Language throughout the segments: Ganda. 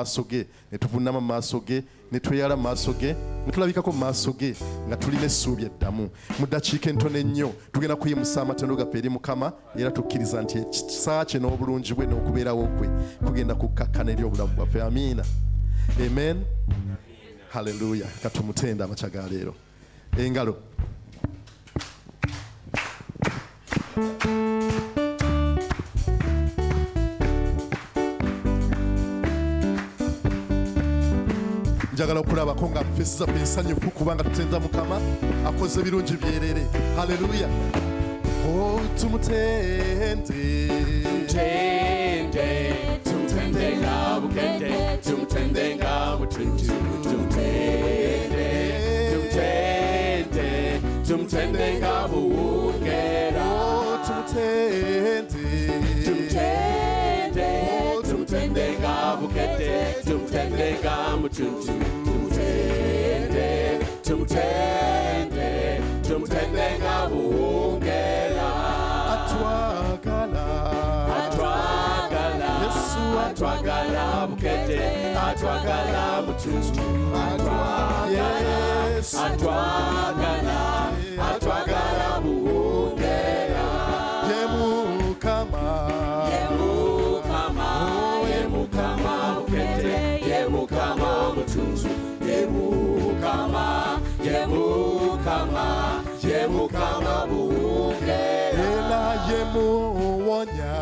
maaso ge ne tuvunama maaso ge ne tweyala maaso ge ne tulabikako maaso ge nga tulina essuubi eddamu mu ddakiika entono ennyo tugenda kuyimusa amatendo gaffe eri Mukama era tukkiriza nti ekisaa kye n'obulungi bwe n'okubeerawo kwe kugenda kukkakkana eri obulamu bwaffe. Amiina, amen, haleluya. Katumutenda amakya ga leero. Engalo. Njagala okulabako nga ffessiza ensanyufu kubanga tutenza Mukama akoze birungi byerere. Haleluya. Oh, tumutende, tumutende nga bukende, tumutende nga butuntu, tumutende nga buwungera. Oh, tumutende, tumutende nga bukende, tumutende nga butuntu, tumutende nga buwungera. atwagala, Yesu atwagala bukete, atwagala butuntu, Yesu atwagala buwungera. Ye Mukama bukete, ye Mukama butuntu, ye Mukama buwungera. era ye muwonya,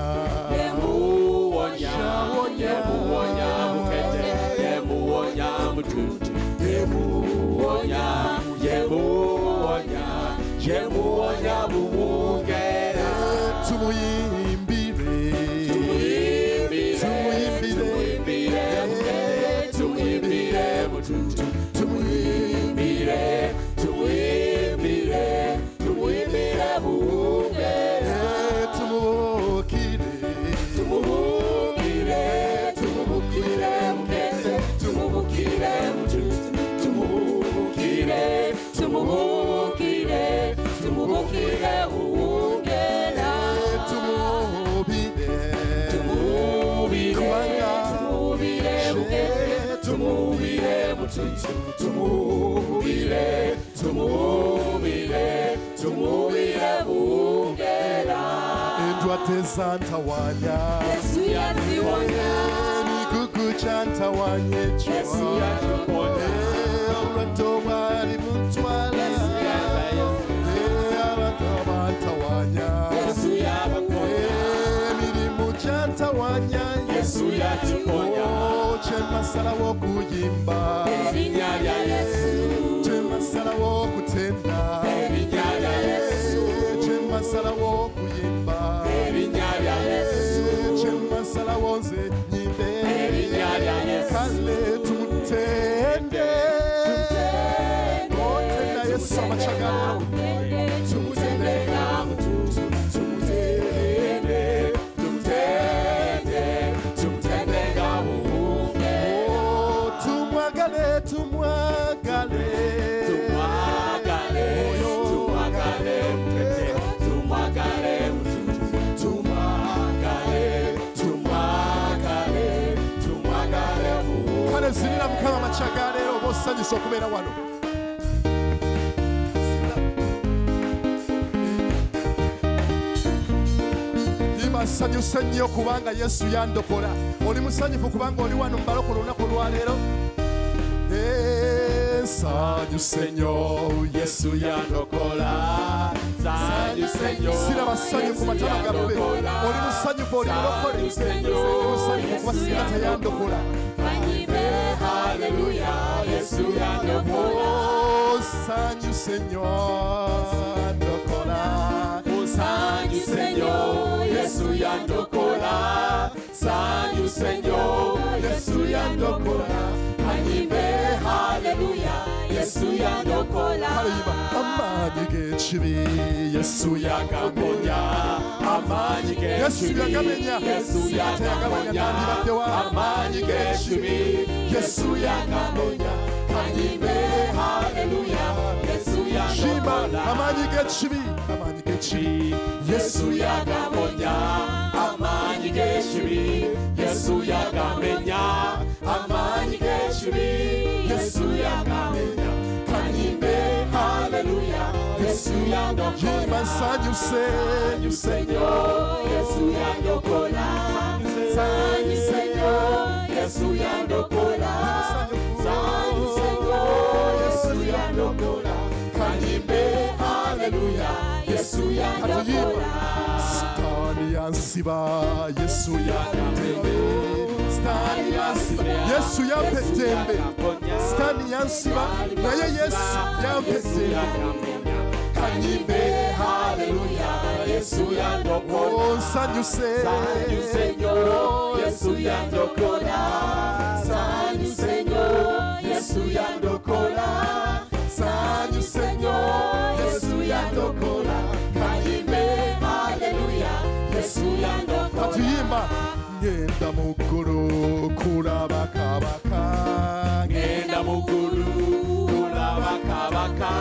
Yemuwonya bukete, yemuwonya butuntu, yemuwonya buwungera. tumuyimbire, Tumuyimbire butuntu, tumuyimbire buwungera. tumubukire, Tumubukire bukete, tumubukire butuntu, tumubukire buwungera. tumubire, Tumubire butuntu, tumubire buwungera. endwa tezantawanya, Yesu yaziwonya, emigugu kyantawanya ekyo, Yesu yatuponya, olwadde obwali buntwala, abantu abantawanya, Yesu yabaponya, emirimu kyantawanya, Yesu yatuponya. kyemasalawo okuyimba, Erinnya lya Yesu, kyemasalawo okutenda, erinnya lya Yesu, kyemasalawo okuyimba, erinnya lya Yesu, kyemasalawo nze nyimbe, erinnya lya Yesu. kale tumutende, otenda Yesu amakya ga leero. Tumutende nga butuntu, tumutende nga buwungera. Oh, tumwagale, tumwagale, Tumwagale bukete, tumwagale butuntu, tumwagale buwungera. kale zinira Mukama amakya ga leero oba osanyusa okubeera wano. Nsanyuse nnyo kubanga Yesu yandokola. Oli musanyufu kubanga oli wano mbalo ku lunaku lwa leero? Nsanyuse nnyo Yesu yandokola, nsanyuse nnyo. siraba ssanyu ku matama gaffe. Oli musanyufu, oli mulokole. Oli musanyufu kuba singa teyandokola. Haleluya, Yesu yandokola. Nsanyuse nnyo ndokola. Nsanyuse nnyo, Yesu yandokola. Nsanyuse nnyo, Yesu yandokola. Anyime haleluya, Yesu yandokola. Haleluya. Amaanyi g'ekibi Yesu Yagamenya, amaanyi Yesu g'ekibi, yagamenya. Yesu yagamenya, amaanyi g'ekibi, Yesu yagamenya. Anyime haleluya, Yesu Shima yandokola. amaanyi g'ekibi, amaanyi g'ekibi Yesu yagamenya, amaanyi g'ekibi, Yesu yagamenya, amaanyi yakamenya kanyimbe haleluya Yesu yandokola Sanyuse Yesu yandokola Sanyuse Yesu yandokola Sanyuse Yesu yandokola kanyimbe haleluya Yesu yandokola Stani yansiba Yesu yatembe Stani yansiba Yesu yapetembe Stani yansiba naye Yesu yapetembe kanyimbe haleluya Yesu yandokola Sanyuse Yesu yandokola Sanyuse Yesu yandokola Sanyuse Yesu yandokola kanyimbe haleluya Yesu yandokola Tuyimba ngenda mukuru kurabakabaka ngenda mukuru kurabakabaka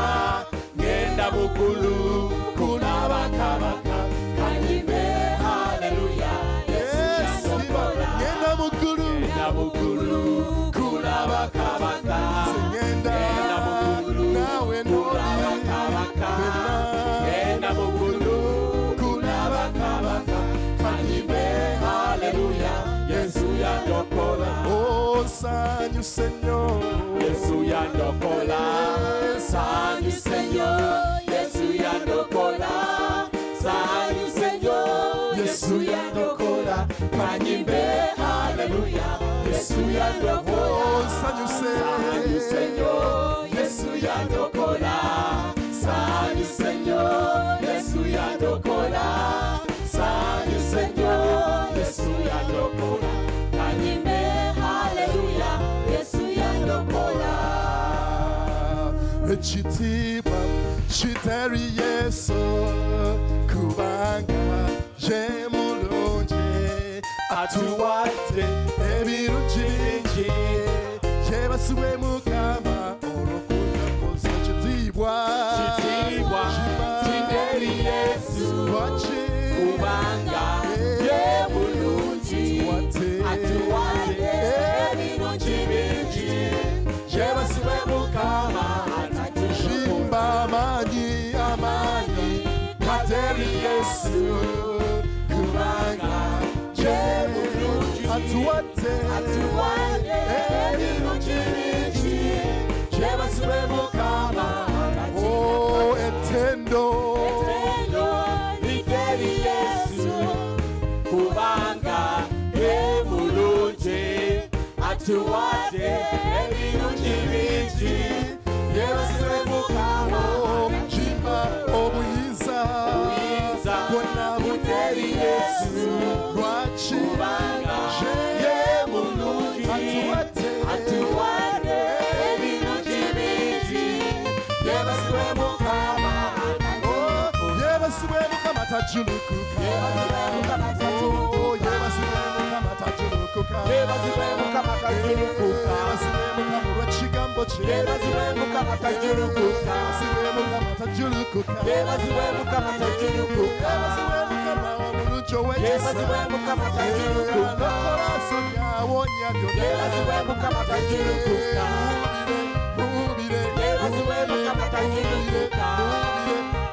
ngenda mukuru kurabakabaka kanyimbe haleluya Yesu yandokola ngenda mukuru kurabakabaka ngenda mukuru nawe kurabakabaka ngenda mukuru kurabakabaka kanyimbe haleluya Yesu yandokola Sanyuse Yesu yandokola Sanyuse Yesu yandokola Sanyuse Yesu yandokola kanyimbe haleluya Yesu yandokola Sanyuse Yesu yandokola Sanyuse Yesu yandokola Sanyuse Yesu yandokola kanyimbe haleluya Yesu yandokola Chitiba chitari Yesu kubanga jemulunje atuwate ebirungi bingi yebasiwe mukama olukuta kosa chitibwa chitari Yesu wachi kubanga jemulungi atuwate ebirungi bingi yebasiwe mukama shimba amanyi kateri Yesu kubanga jemulungi atuwate ebirungi bingi yebasiwe mukama oh etendo ligeri Yesu kubanga emulungi atuwate ebirungi bingi yebasiwe mukama shimba obuyinza bwonna buteri Yesu lwaki kubanga yemulungi atuwate ebirungi bingi yebasiwe mukama yebasiwe mukama tajulukuka yebasiwe mukama tajulukuka yebasiwe mukama tajulukuka yebasiwe mukama tajulukuka yebasiwe mukama olw'ekigambo kye yebasiwe mukama tajulukuka yebasiwe mukama tajulukuka yebasiwe mukama tajulukuka yebasiwe mukama omulungi ow'ekisa yebasiwe mukama tajulukuka n'okolaso byawonya byonna yebasiwe mukama tajulukuka muwulire yebasiwe mukama tajulukuka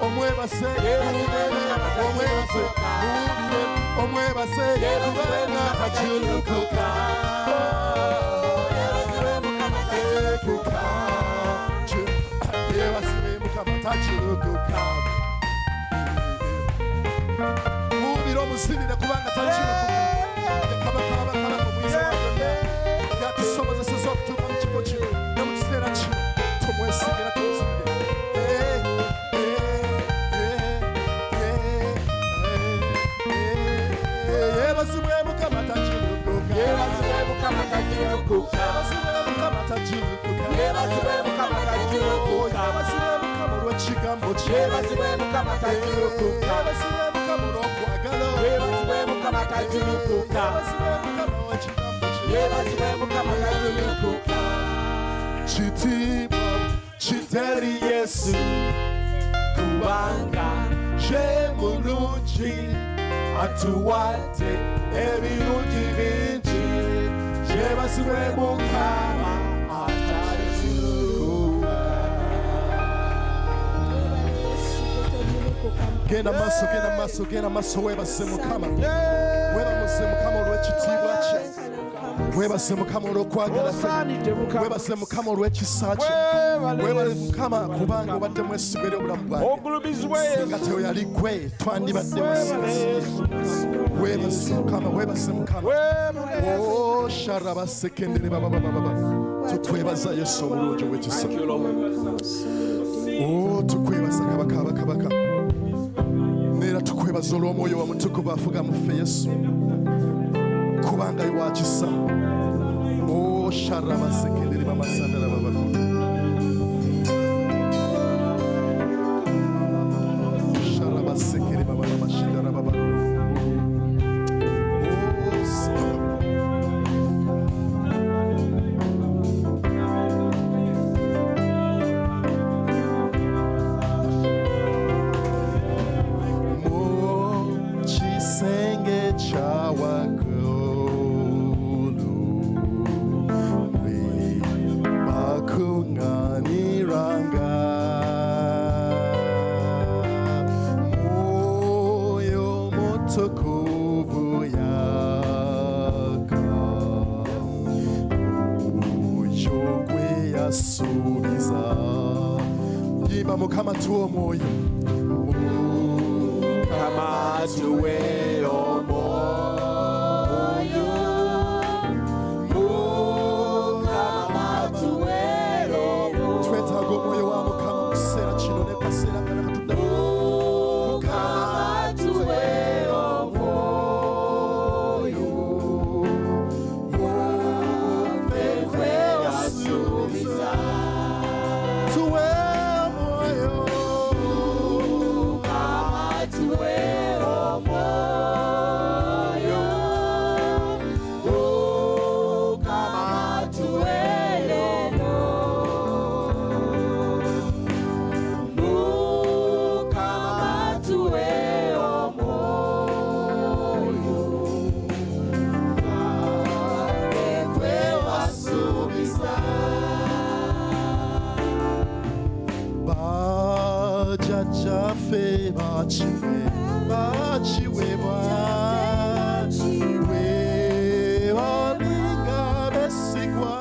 omwebase yebasiwe mukama omwebase tajulukuka muwulire omwebase yebasiwe kubanga mukama tajulukuka yebasiwe mukama tajulukuka yebasiwe mukama tajulukuka muwulire omusinire kubanga tajulukuka kabaka omuyisa wa byonna yatusobozeseza okutuuka mu kigo kino ne mu kiseera kino tumwesigira tumusinire yebasibwe mukama tajulukuka yebasiwe mukama tajulukuka yebasibwe mukama tajulukuka yebasiwe mukama tajulukuka yebasibwe mukama olw'ekigambo kye yebasiwe mukama tajulukuka yebasibwe mukama olw'okwagala yebasiwe mukama tajulukuka yebasibwe mukama olw'ekigambo kye yebasiwe mukama tajulukuka kitiibwa kiteri Yesu kubanga ye mulungi atuwadde ebirungi bingi yebasibwe mukama atalizibu genda maaso genda maaso genda maaso weebase Mukama weebase Mukama olw'ekitiibwa kye weebase Mukama olw'okwagala kwe weebase Mukama olw'ekisa kye weebale Mukama kubanga obadde mwesigwa eri obulamu bwange singa teoyali gwe twandibadde weebase Mukama weebase Mukama sharabasekendere bababababa tukwebaza Yesu omulungi ow'ekisa tukwebaza kabaka neera tukwebaza olw'omwoyo omutukuvu afuga mu ffe Yesu kubanga wa kisa sharabasekendere bamasandala babakulu sharabasekere bababamashindala babakulu Mukama tuwe omwoyo Mukama tuwe omwoyo Mukama tuwe omwoyo twetaaga omwoyo wa Mukama mu kiseera kino ne kaseera kano katuddamu Mukama tuwe omwoyo waffe kwe wasuubiza tuwe Jafe bachiwe we walinga besigwa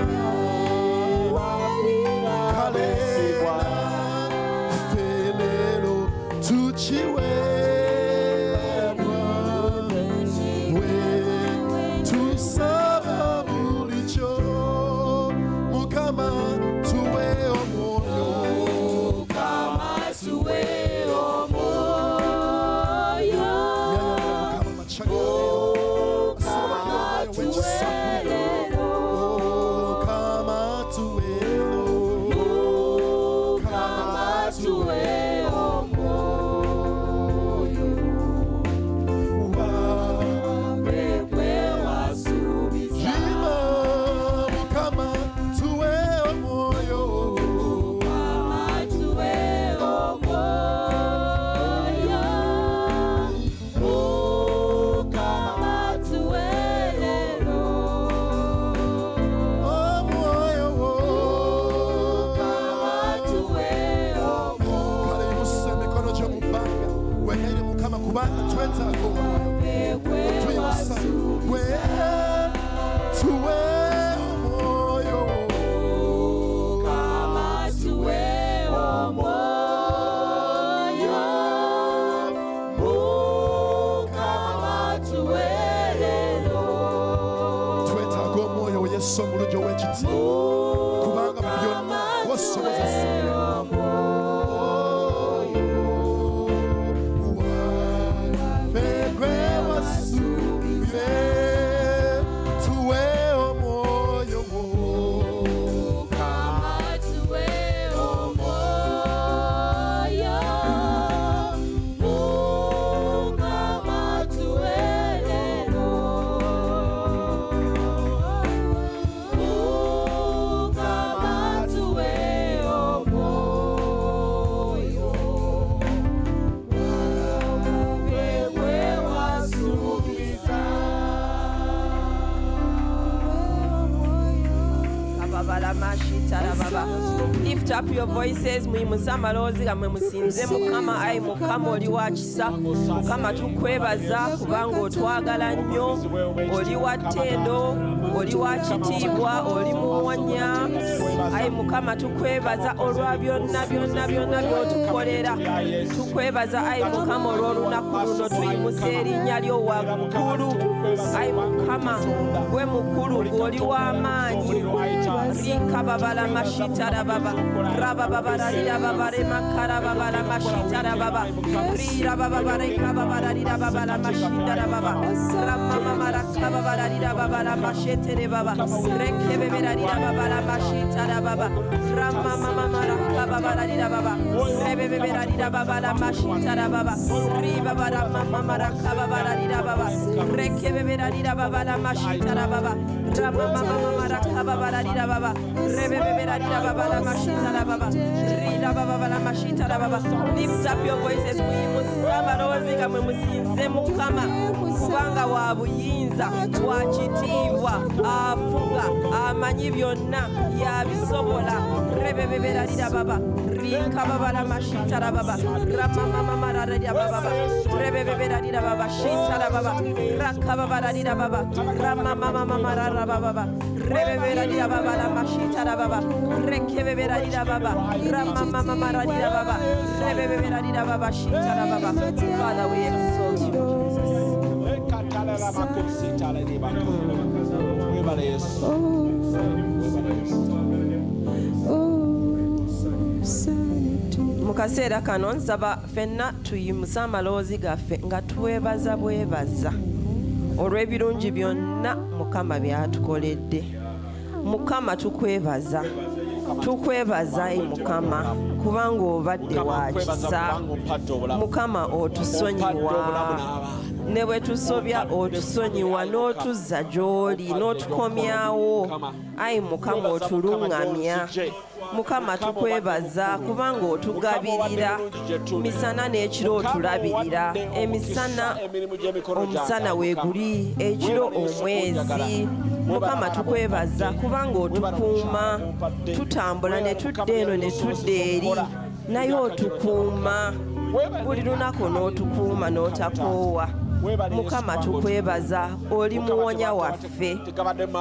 kalela felelo tuchiwe we tusaba bulicho Mukama tuwe omwoyo Mukama tuwe Somulujo wechiti kubanga byonna wasobozesa Lift up your voices. Muyimusa amaloboozi gammwe musinze Mukama. Ayi Mukama oli wa kisa. Mukama tukwebaza kubanga otwagala nnyo. Oli wa ttendo, oli wa kitiibwa, oli muwonya. Ayi Mukama tukwebaza olwa byonna by'otukolera. Tukwebaza ayi Mukama olw'olunaku luno tuyimusa erinnya lyo waggulu. Ayi Mukama gwe mukulu gw'oli w'amaanyi. Rinkababala mashitara baba rabababara rababare makara babala mashitara baba rirababara kababara rababala mashitara baba ramama rakababara rababala mashetere baba rekebebera rababala mashitara baba ramama rakababara rababa rebebera rababala mashitara baba ribabara mama rakababara rababa rekebebera rababala mashitara baba ramama rakababara rababa rebebera rababala mashitara baba rirababala mashitara baba. Lift up your voices. Muyimusa amaloboozi gammwe musinze Mukama kubanga wa buyinza wa kitiibwa afuga amanyi byonna yabisobola. Rebebera rababa rinkababala mashitara baba ramama rababa rebebera rababa shitara baba rakababala rababa ramama rababa rebebera rababala mashitara baba rekebebera rababa ramama rababa rebebera rababa shitara baba. Father, we exalt you, mu kaseera kano nsaba ffenna tuyimusa amaloboozi gaffe nga twebaza bwebaza olw'ebirungi byonna Mukama by'atukoledde. Mukama tukwebaza ayi Mukama kubanga obadde wa kisa. Mukama otusonyiwa ne bwe tusobya otusonyiwa n'otuzza gy'oli n'otukomyawo. Ayi Mukama otuluŋŋamya. Mukama tukwebaza kubanga otugabirira misana n'ekiro otulabirira. Emisana omusana weeguli, ekiro omwezi. Mukama tukwebaza kubanga otukuuma tutambula ne tudda eno ne tudda eri naye otukuuma buli lunaku n'otukuuma n'otakoowa. Mukama tukwebaza oli muwonya waffe.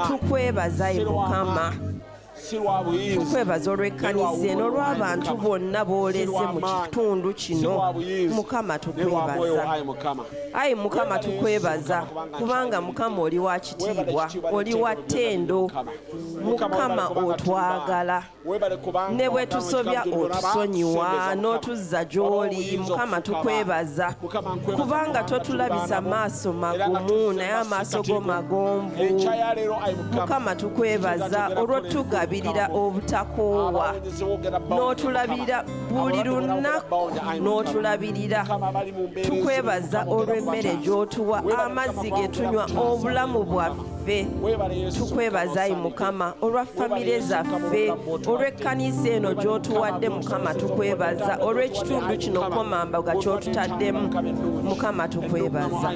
Tukwebaza ye Mukama. Tukwebaza olw'ekkanisa eno olw'abantu bonna booleze mu kitundu kino. Mukama tukwebaza. Ayi Mukama tukwebaza kubanga Mukama oli wa kitiibwa, oli wa ttendo. Mukama otwagala ne bwe tusobya otusonyiwa n'otuzza gy'oli. Mukama tukwebaza kubanga totulabisa maaso magumu naye amaaso go magomvu. Mukama tukwebaza olw'otugabirira obutakoowa n'otulabirira buli lunaku n'otulabirira. Tukwebaza olw'emmere gy'otuwa, amazzi ge tunywa, obulamu bwaffe. Tukwebaza ayi Mukama olwa famire zaffe, olw'ekkanisa eno gy'otuwadde Mukama tukwebaza, olw'ekitundu kino komambaga ky'otutaddemu Mukama tukwebaza.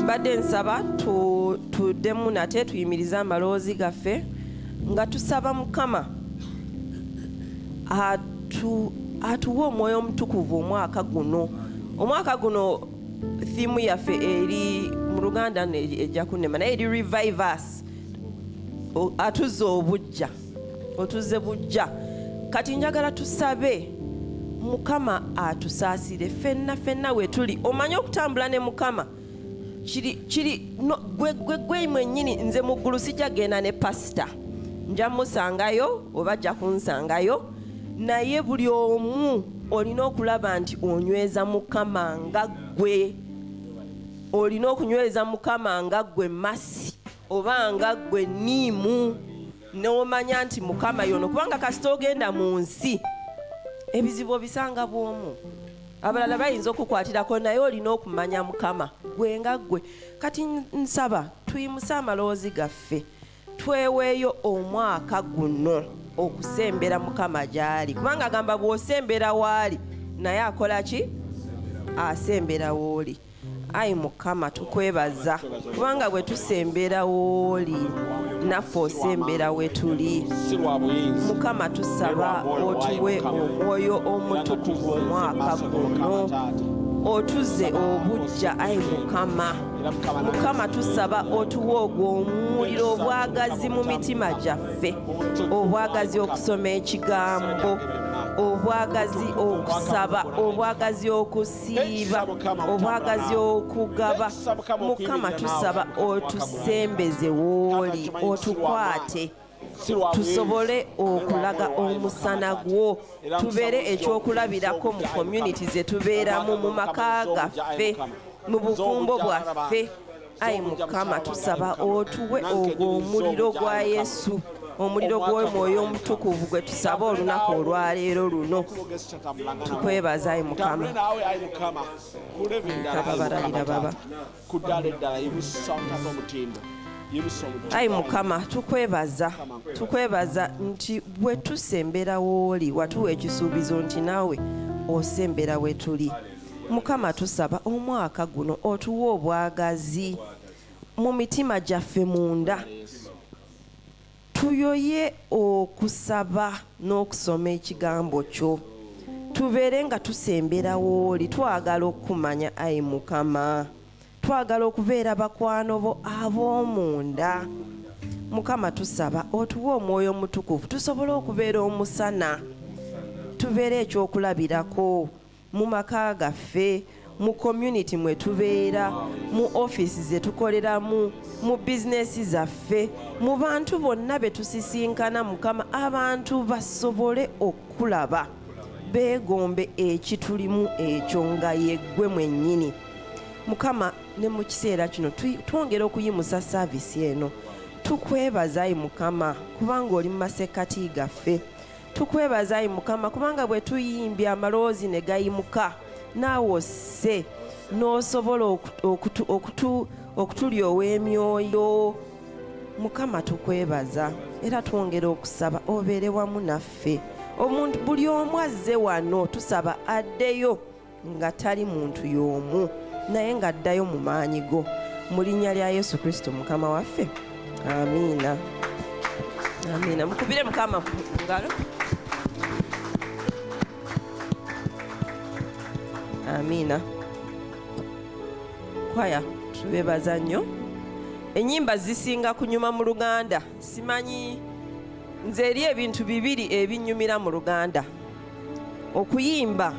Mbadde nsaba tuddemu nate tuyimirize amaloboozi gaffe nga tusaba Mukama atuwa omwoyo omutukuvu omwaka guno. Omwaka guno thimu yaffe eri mu Luganda ejja kunnema naye eri revive us. Atuzze obujja, otuzze bujja. Kati njagala tusabe Mukama atusaasire ffenna we tuli. Omanyi okutambula ne Mukama kiri gwe mwennyini. Nze mu ggulu sijja genda ne pasita, nja musangayo oba ajja kunsangayo, naye buli omu olina okulaba nti onyweza Mukama nga ggwe. Olina okunyweza Mukama nga ggwe Masi oba nga ggwe Niimu, n'omanya nti Mukama yono, kubanga kasita ogenda mu nsi ebizibu obisanga bw'omu. Abalala bayinza okukwatirako naye olina okumanya Mukama gwe nga ggwe. Kati nsaba tuyimuse amaloboozi gaffe tweweeyo omwaka guno okusembera Mukama gy'ali, kubanga agamba bw'osembera waali naye akola ki? Asembera w'oli. ayi Mukama tukwebaza kubanga bwe tusembera w'oli naffe osembera we tuli. Mukama tusaba otuwe omwoyo omutukuvu omwaka guno, otuze obujja ayi Mukama. Mukama tusaba otuwe ogwo omuliro obwagazi mu mitima gyaffe, obwagazi okusoma ekigambo, obwagazi okusaba, obwagazi okusiiba, obwagazi okugaba. Mukama tusaba otusembeze w'oli, otukwate tusobole okulaga omusana gwo, tubeere ekyokulabirako mu community ze tubeeramu, mu maka gaffe, mu bufumbo bwaffe. Ayi Mukama tusaba otuwe ogwo omuliro gwa Yesu, omuliro gw'omwoyo omutukuvu gwe tusaba olunaku olwaleero luno. Tukwebaza ayi Mukama. Tababaralira baba. Ayi Mukama tukwebaza nti bwe tusembera w'oli watuwa ekisuubizo nti naawe osembera we tuli. Mukama tusaba omwaka guno otuwe obwagazi mu mitima gyaffe munda, tuyoye okusaba n'okusoma ekigambo kyo, tubeere nga tusembera w'oli, twagala okumanya ayi Mukama, twagala okubeera bakwano bo ab'omunda. Mukama tusaba otuwe omwoyo omutukuvu tusobole okubeera omusana, tubeere ekyokulabirako mu maka gaffe, mu community mwe tubeera, mu office ze tukoleramu, mu bizinesi zaffe, mu bantu bonna be tusisinkana. Mukama, abantu basobole okulaba beegombe ekitulimu ekyo nga yeggwe mwennyini. Mukama, ne mu kiseera kino twongera okuyimusa saavisi eno. Tukwebaza ayi Mukama kubanga oli mu masekkati gaffe. Tukwebaza ayi Mukama kubanga bwe tuyimbye amaloozi ne gayimuka, naawe osse n'osobola okutulyowa emyoyo. Mukama tukwebaza era twongera okusaba obeere wamu naffe. Omuntu buli omu azze wano tusaba addeyo nga tali muntu y'omu, naye ng'addayo mu maanyi go. Mu linnya lya Yesu Kristo Mukama waffe, amiina. Amiina. Mukubire Mukama ngalo. Amiina. Kwaya tubebaza nnyo. Ennyimba zisinga kunyuma mu Luganda. Simanyi nze eri ebintu bibiri ebinnyumira mu Luganda: okuyimba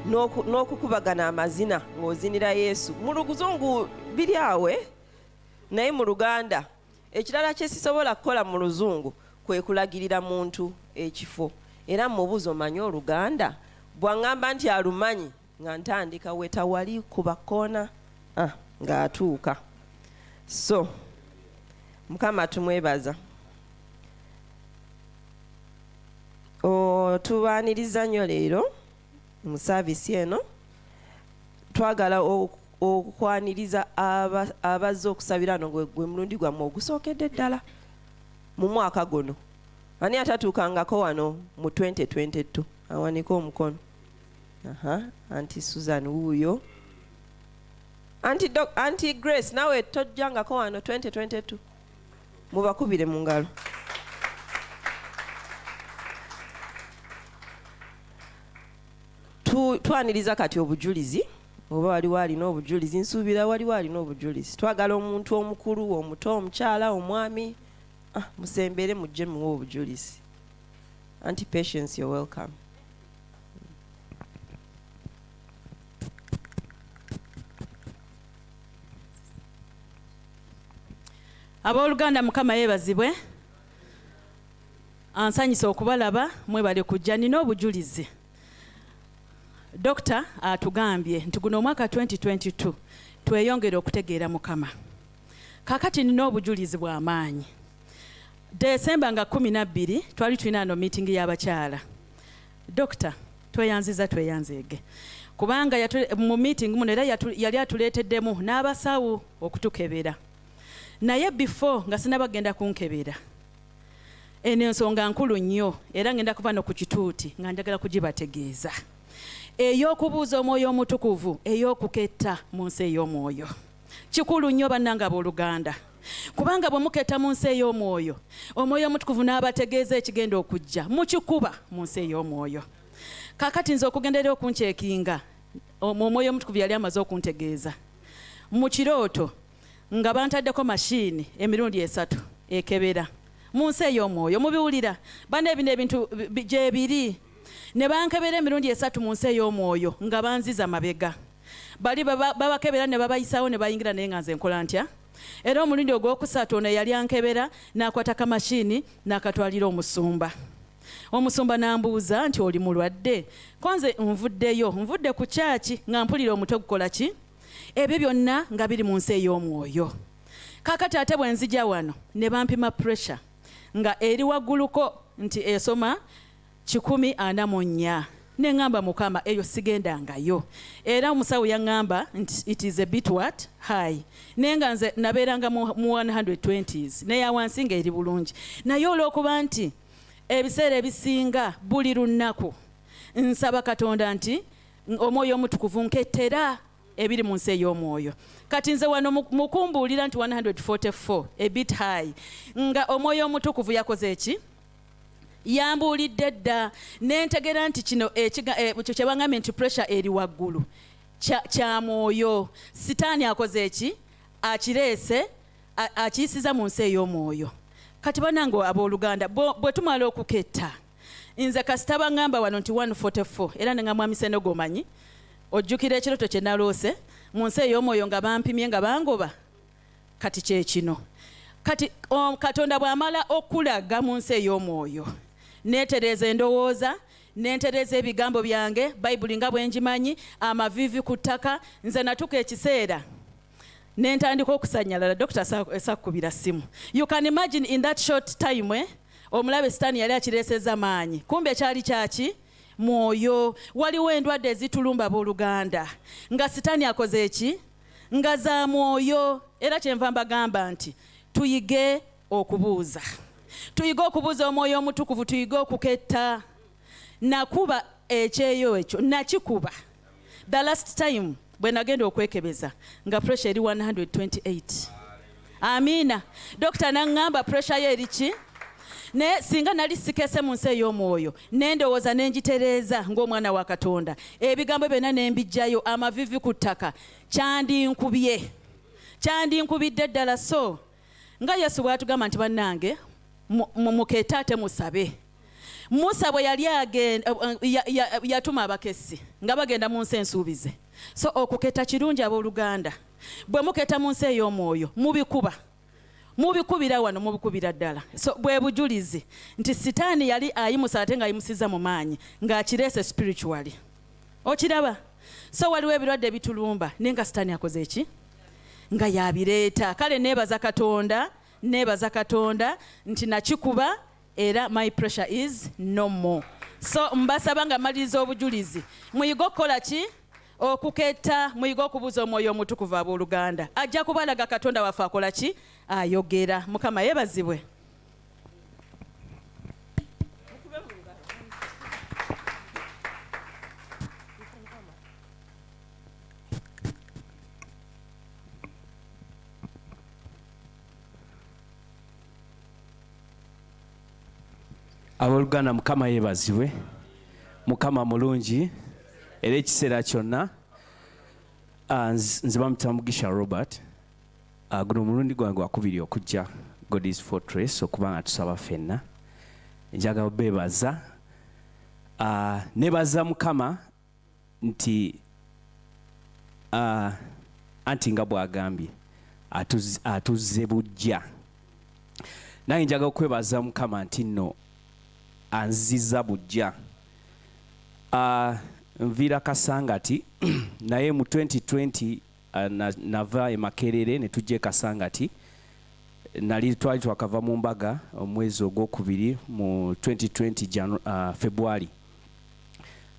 n'okukubagana amazina ng'ozinira Yesu. Mu Luzungu biri awe, naye mu Luganda ekirala kye sisobola kukola mu Luzungu kwe kulagirira muntu ekifo. Era mubuuza omanyi Oluganda? Bw'aŋŋamba nti alumanyi nga ntandika wetawali kuba kkoona ng'atuuka. So Mukama tumwebaza. Tubaaniriza nnyo leero mu saavisi eno. Twagala okwaniriza abazze okusabira no gwe mulundi gwammwe ogusookedde ddala mu mwaka guno. Ani atatuukangako wano mu 2022? Awanika omukono. Anti Susan wuuyo. Anti Grace nawe tojjangako wano 2022? Mubakubire mu ngalo. Twaniriza kati obujulizi. Oba waliwo alina obujulizi, nsuubira waliwo alina obujulizi. Twagala omuntu omukulu, omuto, omukyala, omwami, musembere mujje muwe obujulizi. Anti Patience, you're welcome. Abooluganda Mukama yeebazibwe. Ansanyisa okubalaba, mwebale kujja. Nina obujulizi. Dokita atugambye nti guno omwaka 2022 tweyongere okutegeera Mukama. Kakati nina obujulizi bw'amaanyi. Desemba nga 12 twali tulina no meeting y'abakyala. Dokita tweyanzeege. Kubanga mu meeting muno era yali atuleeteddemu n'abasawo okutukebera. Naye before nga sinabagenda kunkebera. Eno ensonga nkulu nnyo era ngenda kuva no ku kituuti nga njagala kugibategeeza. ey'okubuuza omwoyo omutukuvu ey'okuketta mu nsi ey'omwoyo. Kikulu nnyo bannange abooluganda, kubanga bwe muketta mu nsi ey'omwoyo, omwoyo omutukuvu n'abategeeza ekigenda okujja mukikuba mu nsi ey'omwoyo. Kaakati nze okugenderera okunceekinga, omwoyo omutukuvu yali amaze okuntegeeza mu kirooto nga bantaddeko mashiini emirundi 3 ekebera mu nsi ey'omwoyo. Mubiwulira bane bino ebintu gye biri, ne bankebera emirundi 3 mu nsi ey'omwoyo nga banziza mabega. Bali babakebera ne babayisawo ne bayingira naye nga nze nkola ntya. Era omulundi ogwokusatu ono yali ankebera n'akwata kamashiini n'akatwalira omusumba. Omusumba n'ambuuza nti oli mulwadde? Konze nvudde ku kyaki nga mpulira omutwe gukola ki? Ebyo byonna nga biri mu nsi ey'omwoyo. Kaakati ate bwe nzija wano ne bampima pressure nga eri wagguluko nti esoma 144. Ne ngamba Mukama eyo sigendangayo. Era omusawo yaŋŋamba nti it is a bit what? High. Nenga nze nabeeranga mu 120s. Ne ya wansi nga eri bulungi. Naye olw'okuba nti ebiseera ebisinga buli lunaku nsaba Katonda nti omwoyo omutukuvu nkettera ebiri mu nsi ey'omwoyo. Kati nze wano mukumbuulira nti 144 a bit high nga omwoyo omutukuvu yakoze eki? Yambuulidde dda nentegera nti kino kye baŋŋambye nti pressure eri waggulu kya mwoyo. Sitaani akoze eki? Akireese akiyisiza mu nsi ey'omwoyo. Kati bannange abooluganda bwe tumala okuketta, nze kasita baŋŋamba wano nti 144 era ne ŋŋamba Miseno gomanyi ojjukira ekirooto kye naloose mu nsi ey'omwoyo nga bampimye nga bangoba. Kati kye kino. Kati Katonda bw'amala okulaga mu nsi ey'omwoyo, neetereza endowooza, nentereza ebigambo byange, Bayibuli nga bwe ngimanyi, amavivi ku ttaka. Nze natuka ekiseera nentandika okusanyalala, Dr. Sakubira simu. You can imagine in that short time omulabe Sitaani yali akireeseza maanyi. Kumbe kyali kyaki? Mwoyo. Waliwo endwadde ezitulumba abooluganda nga Sitaani akoze eki? Nga za mwoyo. Era kyenva mbagamba nti tuyige okubuuza. Tuyige okubuuza omwoyo omutukuvu, tuyige okuketta. Nakuba ekyeyo ekyo, nakikuba. The last time bwe nagenda okwekebeza nga pressure eri 128. Amiina. Dokita n'aŋŋamba pressure ye eri ki? Ne singa nali sikese mu nsi ey'omwoyo nendowooza nengitereeza ng'omwana wa Katonda, ebigambo byonna nembijjayo, amavivi ku ttaka, kyandinkubidde ddala. So nga Yesu bw'atugamba nti bannange mukette ate musabe. Musa bwe yali yatuma abakessi nga bagenda mu nsi ensuubize. So okuketta kirungi abooluganda. Bwe muketta mu nsi ey'omwoyo mubikubira wano, mubikubira ddala. So bwe bujulizi nti Sitaani yali ayimusa ate ng'ayimusiza mu maanyi ng'akireese spiritually. Okiraba? So waliwo ebirwadde ebitulumba naye nga Sitaani akoze eki? Nga yabireeta. Kale neebaza Katonda nti nakikuba era my pressure is no more. So mbasaba nga maliriza obujulizi muyige okukola ki? Okuketta. Muyige okubuuza omwoyo omutukuvu abooluganda. Ajja kubalaga Katonda waffe akola ki? Ayogera. Mukama yeebazibwe. Abooluganda, Mukama yeebazibwe. Mukama mulungi era ekiseera kyonna. Nze bamuyita Mugisha Robert. Guno mulundi gwange wakubiri okujja God's Fortress okuba nga tusaba ffenna. Njagala beebaza. Neebaza Mukama nti anti nga bw'agambye atuzze bujja. Nange njagala okwebaza Mukama nti nno anziza bujja. Nviira Kasangati naye mu 2020 nava e Makerere ne tujja e Kasangati. Twali twakava mu mbaga omwezi ogwokubiri mu 2020 February.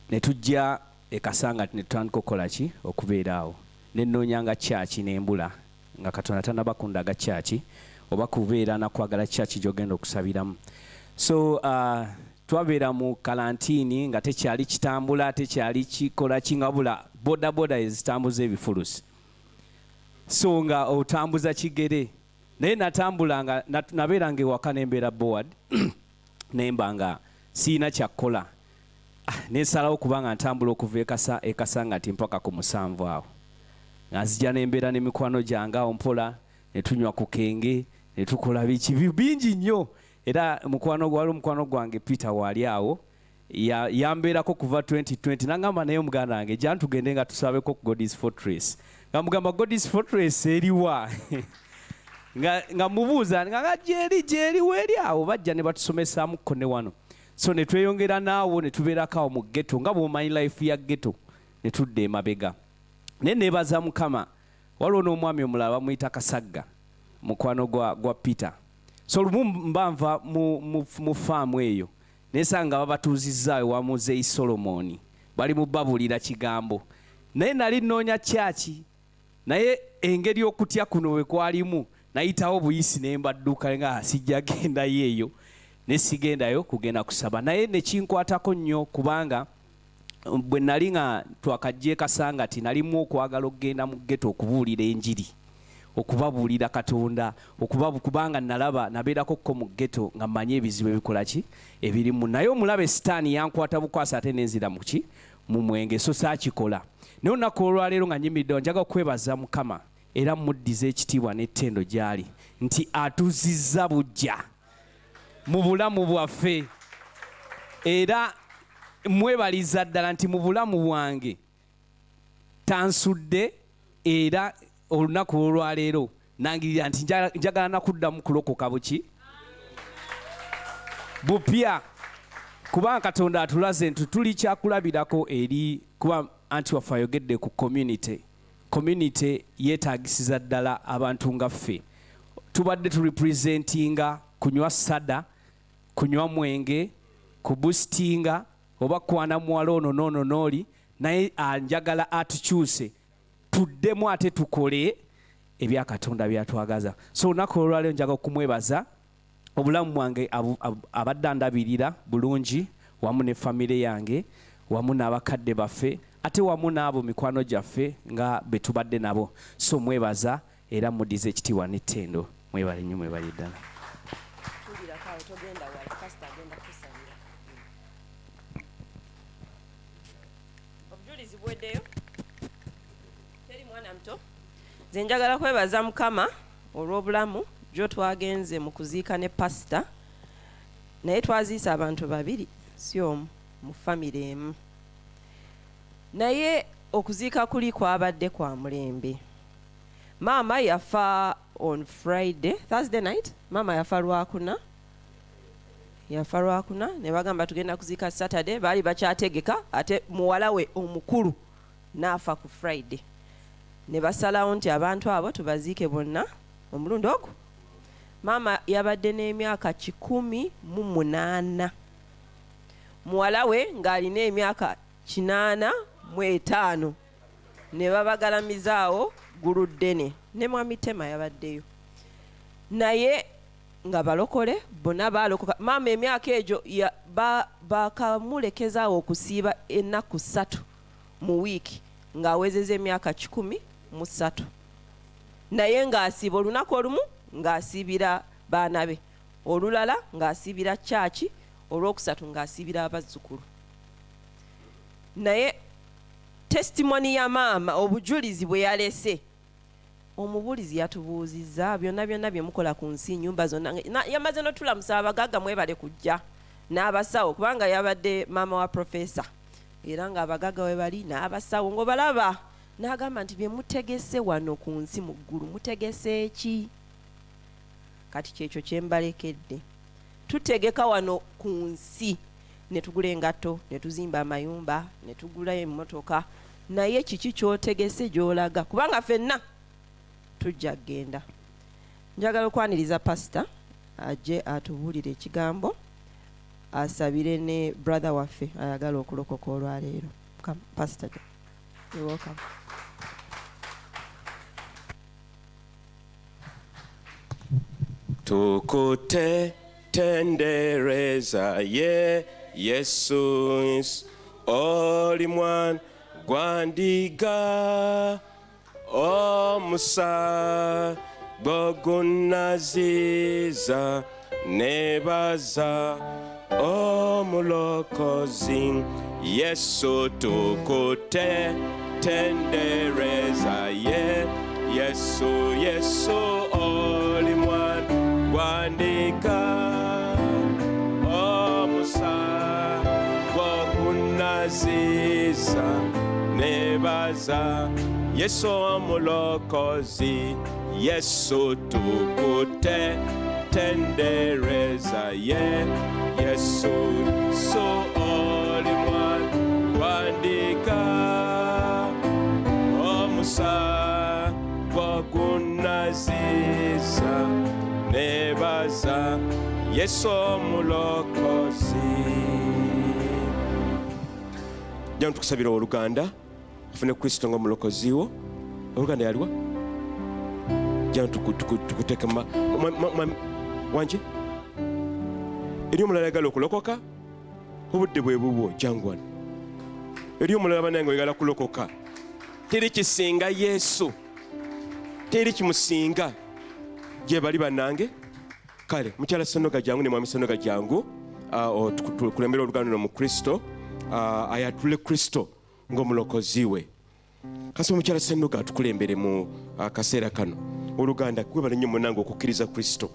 Ne tujja e Kasangati ne tutandika okukola ki? Okubeera awo. Ne nnoonyanga kyaki n'embula nga Katonda tannabakundaga kyaki oba kubeera nakwagala kyaki gy'ogenda okusabiramu. So twabeera mu kalantini nga tekyali kitambula tekyali kikola kingabula bodaboda ezitambuza ebifulusi so nga otambuza kigere naye natambula nga nabeeranga ewaka nembeera board nemba nga siina kyakkola nesalawo kubanga ntambula okuva ekasangati mpaka ku 7 awo nga nzija nembeera n'emikwano gyange awo mpola netunywa ku kenge netukola biki bingi nnyo era wali omukwano gwange Peter waali awo yambeerako kuva 2020 nangamba naye omuganda wange jja tugende nga tusabeko ku God's Fortress nga mugamba God's Fortress eriwa nga mubuuza nga gyeri weeri awo bajja ne batusomesaamuko ne wano so ne tweyongera naawo ne tubeerako awo mu ghetto nga bw'omanyi life ya ghetto ne tudda emabega naye neebaza Mukama waliwo n'omwami omulala bamuyita Kasagga mukwano gwa Peter so lumu mbanva mu faamu eyo nesanga babatuuzizza wa Muzeeyi Solomoni bali mubabulira kigambo naye nali nnoonya kyaki naye engeri okutya kuno we kwalimu nayitawo buyisi nembadduka nga sijja gendayo eyo nesigendayo kugenda kusaba naye nekinkwatako nnyo kubanga bwe nali nga twakajja Kasangati nalimu okwagala okugenda mu ghetto okubuulira enjiri okubabuulira Katonda kubanga nalaba nabeerako ko mu ghetto nga mmanyi ebizibu ebikola ki ebirimu naye omulabe sitaani yankwata bukwasa ate nenzira muki mu mwenge so saakikola naye olunaku olwaleero nga nyimiddeo njaga okwebaza Mukama era muddiza ekitiibwa n'ettendo gyali nti atuzizza bujja mu bulamu bwaffe era mwebaliza ddala nti mu bulamu bwange tansudde era olunaku olwaleero nangirira nti njagala nakuddamu kulokoka buki bupya kubanga Katonda atulaze nti tuli kyakulabirako eri kuba anti waffe ayogedde ku community yeetagisiza ddala abantu nga ffe tubadde turepresentinga kunywa sada kunywa mwenge kubustinga oba kwana muwala ono noono nooli naye anjagala atukyuse tuddemu ate tukole ebya Katonda byatwagaza so olunaku olwaleero njaga okumwebaza obulamu bwange abadde andabirira bulungi wamu ne famire yange wamu n'abakadde baffe ate wamu n'abo mikwano gyaffe nga betubadde nabo so mwebaza era muddize ekitiibwa n'ettendo mwebale nnyo mwebale ddala obujulizi bweddeyo teri mwana muto nze njagala kwebaza Mukama olw'obulamu gyo twagenze mu kuziika ne pasita naye twaziisa abantu babiri si omu mu famire emu naye okuziika kuli kwabadde kwa mulembe maama yafa on Thursday night maama yafa lwakuna ne bagamba tugenda kuziika Saturday baali bakyategeka ate muwala we omukulu n'afa ku Friday ne basalawo nti abantu abo tubaziike bonna omulundi ogwo maama yabadde n'emyaka 108 muwala we ng'alina emyaka 85 ne babagalamizaawo guluddene ne mwami Tema yabaddeyo naye nga balokole bonna balokoka maama emyaka egyo bakamulekezaawo okusiiba ennaku 3 mu wiiki ng'awezeza emyaka 13 naye ng'asiiba olunaku olumu ng'asiibira baana be olulala ng'asiibira chachi olwokusatu ng'asiibira abazzukulu naye testimony ya maama obujulizi bwe yalese omubulizi yatubuuzizza byonna bye mukola ku nsi nyumba zonna yamaze n'otulamusa abagagga mwebale kujja n'abasawo kubanga yabadde maama wa profesa era ng'abagagga we bali n'abasawo ng'obalaba n'agamba nti bye mutegese wano ku nsi mu ggulu mutegese ki kati kyekyo kye mbalekedde tutegeka wano ku nsi ne tugula engatto ne tuzimba amayumba ne tugula emmotoka naye kiki kyotegese gy'olaga kubanga ffenna tujja kgenda njagala okwaniriza pasita ajje atubuulire ekigambo asabire ne brother waffe ayagala okulokoka olwaleero pasita you're welcome. Tukute tendereza ye Yesu oli mwana gwandiga omusa bogunaziza nebaza omulokozi Yesu tukute tendereza ye Yesu oli mwana gwandiga omusa bogunaziza nebaza Yesu omulokozi Yesu tukute tendereza ye Yesu oli mwana gwandiga omusa gwagunaziza nebaza Yesu omulokozi. Jana tukusabira oluganda afune Kristo ng'omulokozi wo. Oluganda yaliwa jana tukuteka wanje eri omulala ayagala okulokoka obudde bwe bubwo jangwana eri omulala banange oyagala kulokoka teri kisinga Yesu teri kimusinga gye bali bannange. Kale mukyala Senoga jangu ne mwami Senoga jangu tukulembera oluganda mu Kristo ayatule Kristo ng'omulokozi we. Kasi mukyala Senoga tukulembere mu kaseera kano oluganda kwebala nnyo munange okukkiriza Kristo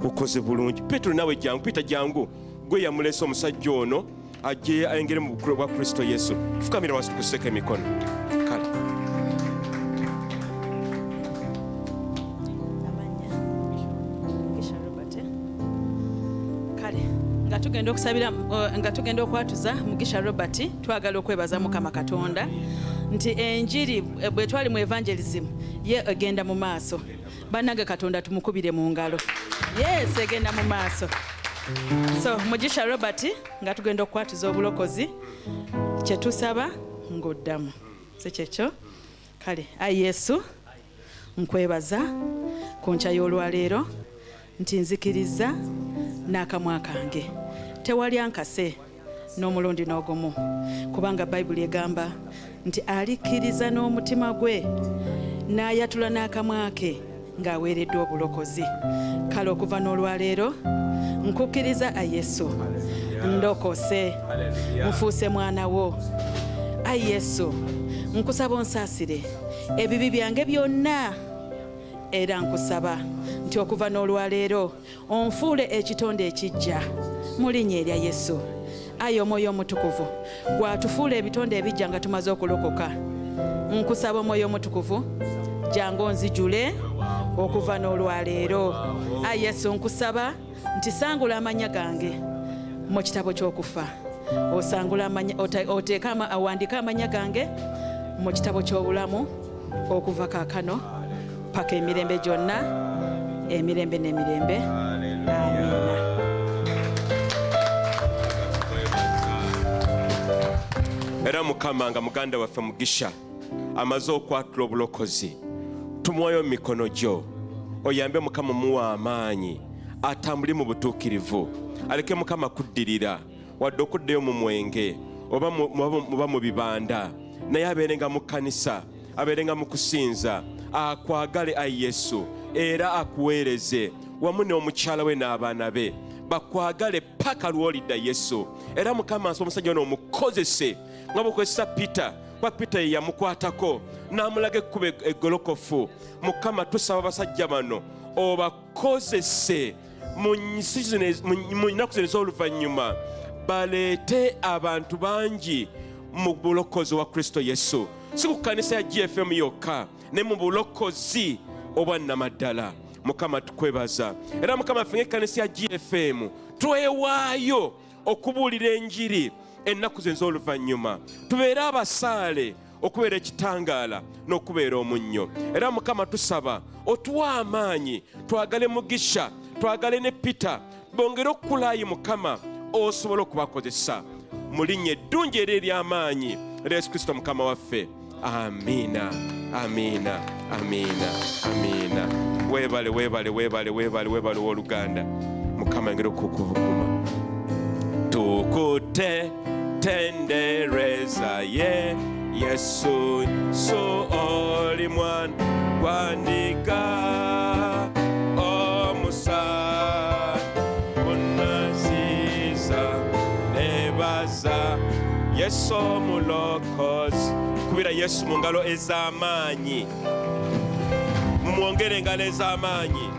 ukoze bulungi. Petero nawe jangu Peter jangu gwe yamulesa omusajja ono ajje ayengere mu bukulu bwa Kristo Yesu. Fukamira wansi tukuseka emikono. Kale nga tugenda okwatuza Mugisha Robert twagala okwebaza Mukama Katonda nti enjiri bwe twali mu evangelism ye egenda mu maaso. Bannange Katonda tumukubire mu ngalo. Yes, egenda mu maaso. So Mugisha Robert nga tugenda okwatuza obulokozi kye tusaba ng'oddamu si kyekyo. Kale ayi Yesu nkwebaza ku nkya y'olwaleero nti nzikiriza n'akamwa kange tewali ankase n'omulundi n'ogumu kubanga Bayibuli egamba nti alikkiriza n'omutima gwe n'ayatula n'akamwa ke ng'aweereddwa obulokozi. Kale okuva n'olwaleero nkukkiriza ayi Yesu ndokose nfuuse mwana wo. Ayi Yesu nkusaba onsaasire ebibi byange byonna era nkusaba nti okuva n'olwaleero onfuule ekitonde ekijja mu linnya erya Yesu. Ayi Omwoyo Omutukuvu gwatufuula ebitonde ebijja nga tumaze okulokoka. Nkusaba Omwoyo Omutukuvu jangu onzijule okuva n'olwaleero. Ayi Yesu nkusaba nti sangula amanya gange mu kitabo ky'okufa. Osangula amanya awandika amanya gange mu kitabo ky'obulamu okuva kaakano paka emirembe gyonna emirembe n'emirembe. Amiina. Era Mukama nga muganda waffe Mugisha amaze okwatula obulokozi tumuwayo mu mikono gyo oyambe Mukama muwa amaanyi atambule mu butuukirivu aleke Mukama kuddirira wadde okuddayo mu mwenge oba mu bibanda naye abeerenga mu kkanisa abeerenga mu kusinza akwagale ayi Yesu era akuweereze wamu n'omukyala we n'abaana be bakwagale paka lw'olidda Yesu. Era Mukama nsaba omusajja ono omukozese nga bw'okozesa Peter kwa Peter ye yamukwatako n'amulaga ekkubo eggolokofu. Mukama tusaba abasajja bano obakozese mu nnaku zino ez'oluvannyuma baleete abantu bangi mu bulokozi wa Kristo Yesu, si ku kkanisa ya GFM yokka ne mu bulokozi obwannamaddala. Mukama tukwebaza era Mukama ffe ng'ekkanisa ya GFM twewaayo okubuulira enjiri ennaku ze ez'oluvannyuma, tubeere abasaale okubeera ekitangaala n'okubeera omunnyo. Era Mukama tusaba otuwa amaanyi twagale Mugisha twagale ne Peter bongere okukulaayi Mukama osobola okubakozesa mu linnya eddungi era ery'amaanyi era Yesu Kristo Mukama waffe. Amiina, amiina, amiina, amiina. Weebale, weebale, weebale, weebale, weebale w'oluganda. mukama ngero kukuvuma tukutendereza ye Yesu so oli mwana gwandika omusa unaziza nebaza Yesu omulokozi kubira Yesu mu ngalo ez'amaanyi mumwongere engalo ez'amaanyi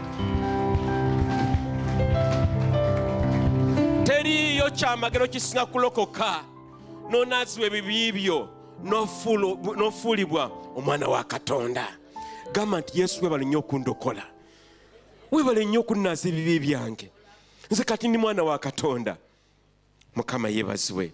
teriyo kyamagero kisinga kulokoka nonaziwa ebibi byo nofuulibwa omwana wa Katonda. Gamba nti Yesu webale nnyo okundokola, webale nnyo okunnaza ebibi byange, nze kati ndi mwana wa Katonda. Mukama yeebazibwe.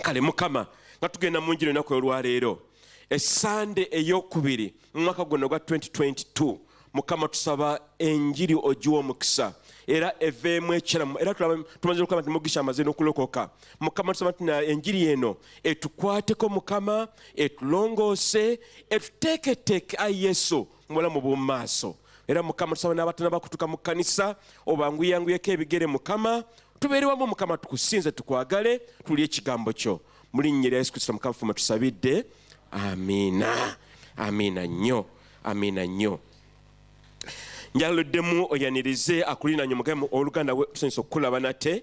Kale Mukama nga tugenda mu njiri ennaku olwaleero esande ey'okubiri mu mwaka guno gwa 2022 Mukama tusaba enjiri ogiwa omukisa era eveemu ekiramu era tumaze okugamba nti Mugisha amaze n'okulokoka. Mukama tusaba nti enjiri eno etukwateko Mukama, etulongoose, etuteeketeeke ayi Yesu mu bulamu bw'omu maaso. Era Mukama tusaba n'abatana bakutuka mu kkanisa obanguyanguyeko ebigere Mukama, tubeere wamu Mukama, tukusinze tukwagale tulye ekigambo kyo mu linnya lya Yesu Kristo Mukama ffe tusabidde. Amiina. Amiina nnyo. Amiina nnyo. Njaluddemu oyanirize akulinanye Mukama oluganda tusanyusa okulaba nate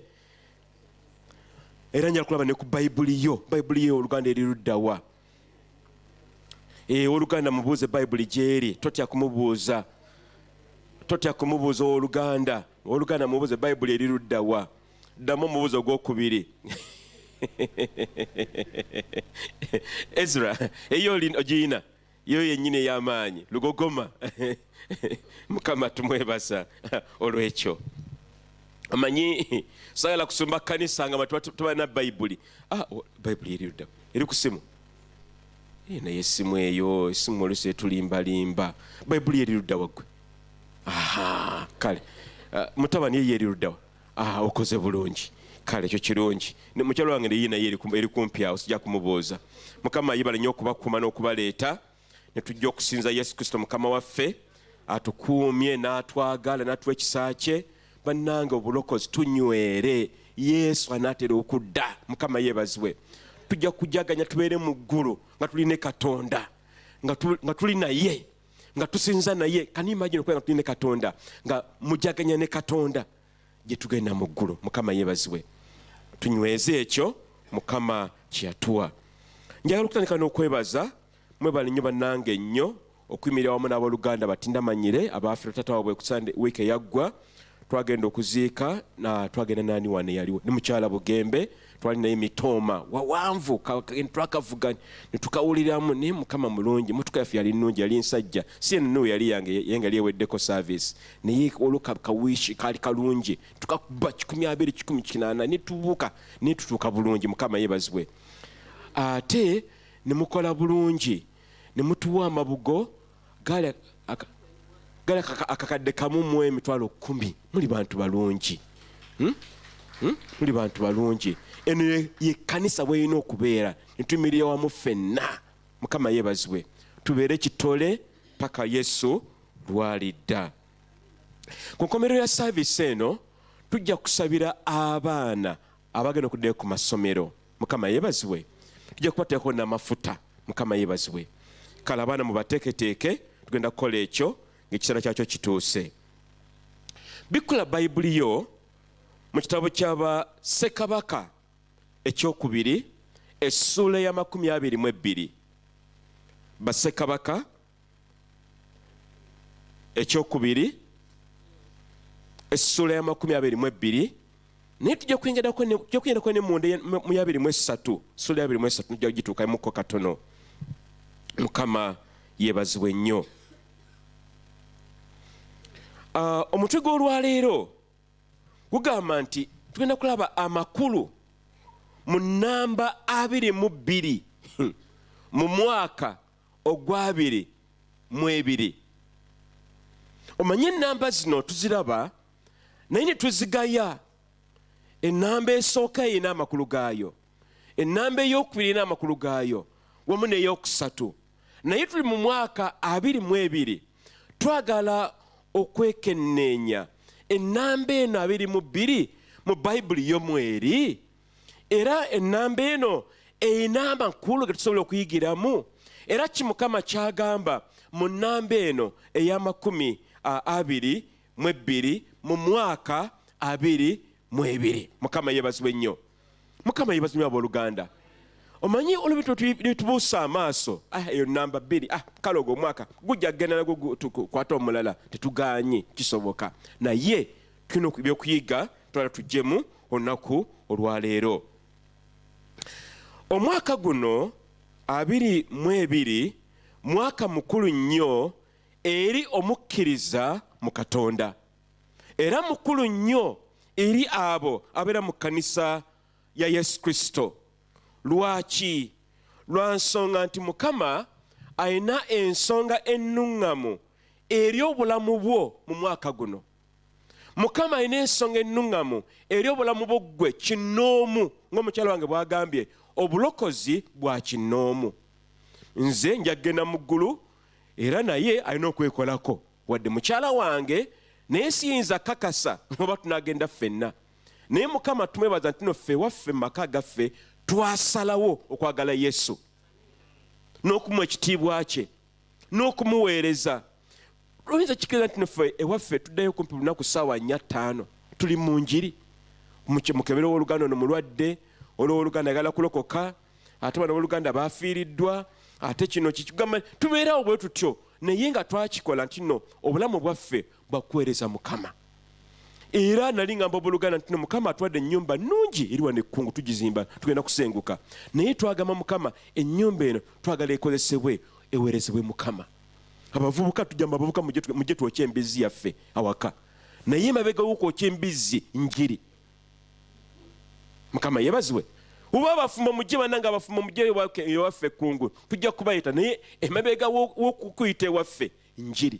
era njala kulaba ne ku Bayibuli yo oluganda eri luddawa. Oluganda mubuuze Bayibuli gyeri, totya kumubuuza oluganda mubuuze Bayibuli eri luddawa. Ddamu omubuuzo ogwokubiri. Ezra eyo ogiyina yo yennyini ey'amaanyi lugogoma. Mukama tumwebaza olw'ekyo. Amanyi sagala kusomba kkanisa nga tubalina Bayibuli. Bayibuli eri luddawa eri ku simu. Naye essimu eyo essimu oluusi etulimbalimba. Bayibuli eri luddawa ggwe? Kale mutabani ye eri luddawa? Okoze bulungi. Kale ekyo kirungi. Mukyalo wange neyi naye eri kumpi awo sijja kumubuuza. Mukama yibale nnyo okubakuuma n'okubaleeta ne tujja okusinza Yesu Kristo Mukama waffe atukuumye n'atwagala n'atuwa ekisa kye. Bannange obulokozi tunywere, Yesu anaatera okudda. Mukama yeebazibwe. Tujja kujaganya tubeere mu ggulu nga tuli ne Katonda, nga tuli naye, nga tusinza naye. Can you imagine okubeera nga tuli ne Katonda, nga mujaganya ne Katonda gye tugenda mu ggulu? Mukama yeebazibwe. Tunyweze ekyo Mukama kye yatuwa. Njagala okutandika n'okwebaza. Mwebale nnyo bannange nnyo okuyimirira wamu n'abooluganda batindamanyire abaafira taata waabwe ku Sunday wiiki eyaggwa. Twagenda okuziika twagenda nani wane yaliwo ne mukyala Bugembe, twali naye Mitooma wawanvu twakavuganya ne tukawuliramu naye Mukama mulungi. Motoka yaffe yali nnungi, yali nsajja, si eno yali yange yenga yali eweddeko service naye oluka kawishi kali kalungi, tukakuba 12-18 ne tubuuka ne tutuuka bulungi. Mukama yeebazibwe. Ate ne mukola bulungi ne mutuwa amabugo gale akakadde kamu mu emitwalo 10. Muli bantu balungi. Muli bantu balungi. Eno ye kanisa bweyina okubeera ne tuyimirira wamu ffenna. Mukama yeebazibwe. Tubeere kitole paka Yesu lwalidda. Ku nkomerero ya service eno tujja kusabira abaana abagenda okuddayo ku masomero. Mukama yeebazibwe. Tujja kubateekako n'amafuta. Mukama yeebazibwe. Kale abaana mubateeketeeke, tugenda kukola ekyo ng'ekiseera kyakyo kituuse. Bikula Bayibuli yo mu kitabo ky'aba Ssekabaka ekyokubiri essuula ya 22. Bassekabaka ekyokubiri essuula ya 22. Naye tujja kuyingirirako ne munda mu 23. Essuula ya 23 tujja kugituukamuko katono. Mukama yeebazibwe nnyo. Omutwe gw'olwaleero gugamba nti tugenda kulaba amakulu mu nnamba 22 mu mwaka ogwa 2022. Omanye ennamba zino tuziraba naye ne tuzigaya. Ennamba esooka erina amakulu gaayo, ennamba ey'okubiri erina amakulu gaayo, wamu n'ey'okusatu. Naye tuli mu mwaka 22. Twagala okwekenneenya ennamba eno 22 mu bayibuli y'omweri, era ennamba eno erina amakulu ge tusobola okuyigiramu, era kimukama kyagamba mu nnamba eno eya22 mu mwaka 22. Mukama yeebazibwe nnyo. Mukama yeebazibwe abooluganda. Omanyi olubito tubuusa amaaso eyo nnamba 2 kale ogwo omwaka gujja kgenda nagwo tukwata omulala tetuganye kisoboka, naye tulina ebyokuyiga twala tujjemu olunaku olwaleero. Omwaka guno 22 mwaka mukulu nnyo eri omukkiriza mu Katonda, era mukulu nnyo eri abo abeera mu kkanisa ya Yesu Kristo. Lwaki? Lwa nsonga nti Mukama ayina ensonga ennuŋŋamu eri obulamu bwo mu mwaka guno. Mukama ayina ensonga ennuŋŋamu eri obulamu bwo ggwe kinnoomu, ng'omukyala wange bw'agambye obulokozi bwa kinnoomu. Nze njagenda mu ggulu era naye alina okwekolako, wadde mukyala wange naye siyinza kakasa oba tunagenda ffenna, naye Mukama tumwebaza nti no ffe waffe mu maka gaffe twasalawo okwagala Yesu n'okumuwa ekitiibwa kye n'okumuweereza. Oyinza kikiriza nti naffe ewaffe tuddayo kumpi lunaku ssaawa 4-5 tuli mu njiri, mukebera w'oluganda ono mulwadde, olw'oluganda agala kulokoka, ate bano b'oluganda baafiiriddwa, ate kino kikigamba tubeerawo bwe tutyo, naye nga twakikola nti no obulamu bwaffe bwakuweereza Mukama. Era nali ngamba obuluganda nti no Mukama atwadde ennyumba nnungi eri wano ekkungu tugizimba tugenda kusenguka, naye twagamba Mukama ennyumba eno twagala ekozesebwe eweerezebwe Mukama. Abavubuka tujja abavubuka mujje twokye embizzi yaffe awaka, naye mabega w'okwokya embizzi njiri. Mukama yeebazibwe. Uba abafumbo mujje bannanga abafumbo mujje ewaffe ekkungu tujja kubayita, naye emabega w'okukuyita ewaffe njiri.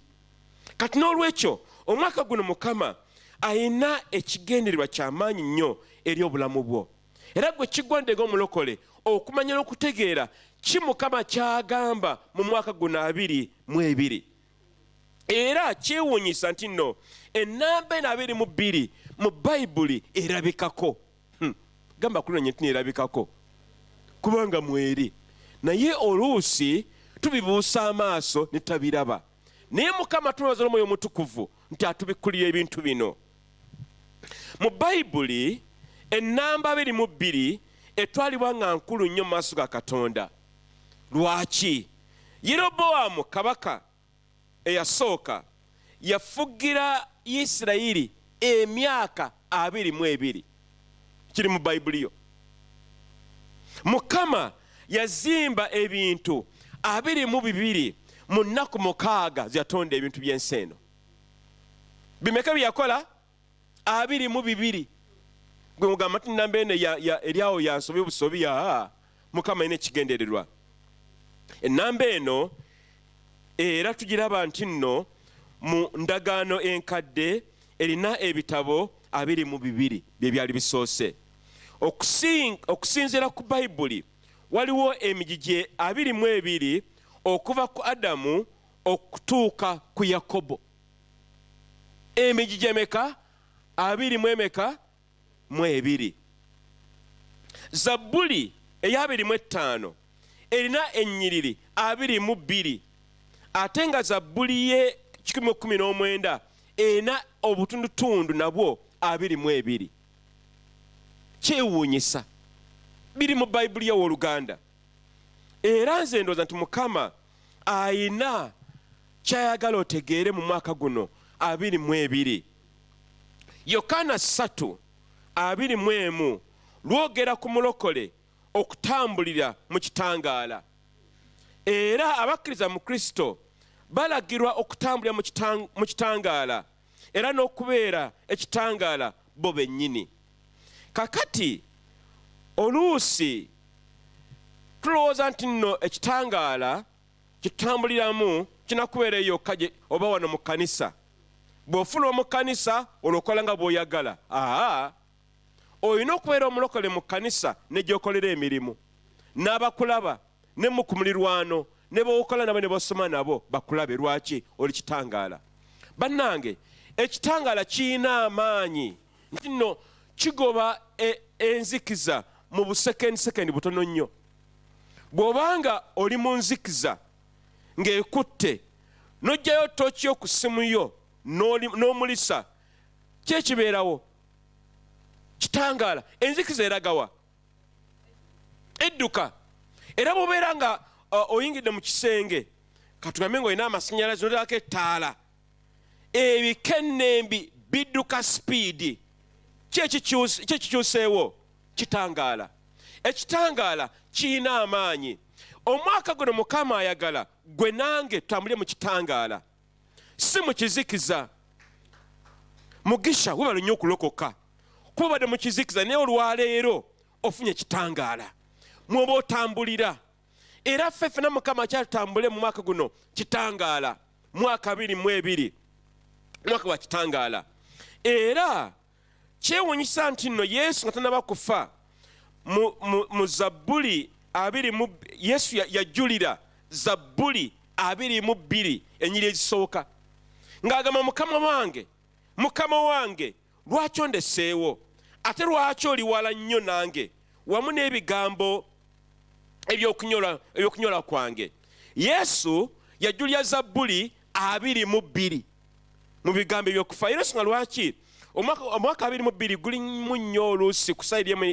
Kati n'olwekyo omwaka guno Mukama ayina ekigendererwa ky'amaanyi nnyo eri obulamu bwo, era gwe kiggwandega omulokole okumanya n'okutegeera ki Mukama kyagamba mu mwaka guno 22. Era kyewuunyisa nti nno ennamba eno 22 mu bayibuli erabikako. Gamba kulunye nti erabikako kubanga mweri, naye oluusi tubibuusa amaaso ne tabiraba, naye Mukama tubaza Omwoyo Omutukuvu nti atubikkulira ebintu bino. Mu bayibuli ennamba 22 etwalibwa nga nkulu nnyo mu maaso ga Katonda. Lwaki? Yeroboamu kabaka eyasooka yafugira Isirayiri emyaka 22. Kiri mu bayibuli yo. Mukama yazimba ebintu 22 mu nnaku 6 zyatonda ebintu by'ensi eno. Bimeka byakola 22. Gwe mugamba nti nnamba eno eryawo yansobi obusobi Mukama ine ekigendererwa. Ennamba eno era tugiraba nti nno mu ndagaano enkadde erina ebitabo 22 bye byali bisoose. Okusinziira ku bayibuli waliwo emigigi 22 okuva ku Adamu okutuuka ku Yakobo. Emigigi emeka? 22. Zabbuli eya 25 erina ennyiriri 22, ate nga Zabbuli ye 119 erina obutundutundu nabwo 22. Kyewuunyisa biri mu bayibuli y'Oluganda. Era nze ndowooza nti Mukama ayina kyayagala otegeere mu mwaka guno 22. Yokaana 3:21 lwogera ku mulokole okutambulira mu kitangaala. Era abakkiriza mu Kristo balagirwa okutambulira mu kitangaala era n'okubeera ekitangaala bo bennyini. Kakati oluusi tulowooza nti nno ekitangaala kitambuliramu kinakubeera yokka oba wano mu kkanisa. Bw'ofuna mu kkanisa olwokola nga bw'oyagala. Olina okubeera omulokole mu kkanisa ne gy'okolera emirimu, n'abakulaba ne mu ku mulirwano ne b'okola nabo ne b'osoma nabo bakulabe. Lwaki? Oli kitangaala. Bannange, ekitangaala kiyina amaanyi nti nno kigoba enzikiza mu busekendi butono nnyo. bw'obanga oli mu nzikiza ng'ekutte n'ojjayo tooki yo ku ssimu yo n'omulisa kyekibeerawo kitangaala. enzikiza eragawa edduka. era bw'obeera nga oyingidde mu kisenge katugambe ng'olina amasannyalaze n'oteekako ettaala, ebikenembi bidduka sipiidi. kyekikyuseewo kitangaala. ekitangaala kiyina amaanyi. omwaka guno Mukama ayagala gwe nange tutambule mu kitangaala, si mu kizikiza. mugisha webale nnyo okulokoka kuba badde mu kizikiza, naye olwaleero ofunye kitangaala mwoba otambulira. era ffeffe na Mukama akyatutambule mu mwaka guno kitangaala, mwaka 2022 mwaka wa kitangaala. era kyewuunyisa nti nno Yesu nga tanaba kufa mu Zabbuli 20 Yesu yajulira Zabbuli 22 ennyiri ezisooka ng'agamba Mukama wange lwaki ondeseewo, ate lwaki oli wala nnyo nange wamu n'ebigambo ebyokunyola kwange. Yesu yajulira Zabbuli 22 mu bigambo ebyokufa. era nsonga lwaki omwaka 22 gulimu nnyo oluusi ku sayidi emu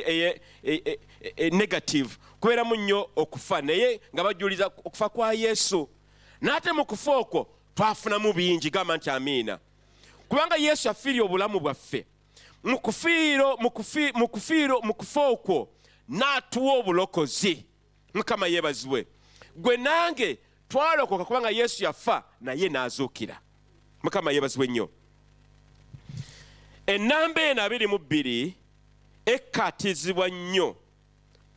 negative, kubeeramu nnyo okufa, naye nga bajuliza okufa kwa Yesu. n'ate mu kufa okwo twafunamu bingi, gamba nti amiina. kubanga Yesu yafiirye obulamu bwaffe mu kufa okwo n'atuwa obulokozi. Mukama yeebazibwe. gwe nange twalokoka kubanga Yesu yafa naye n'azuukira. Mukama yeebazibwe nnyo. ennamba eno 22 ekkatizibwa nnyo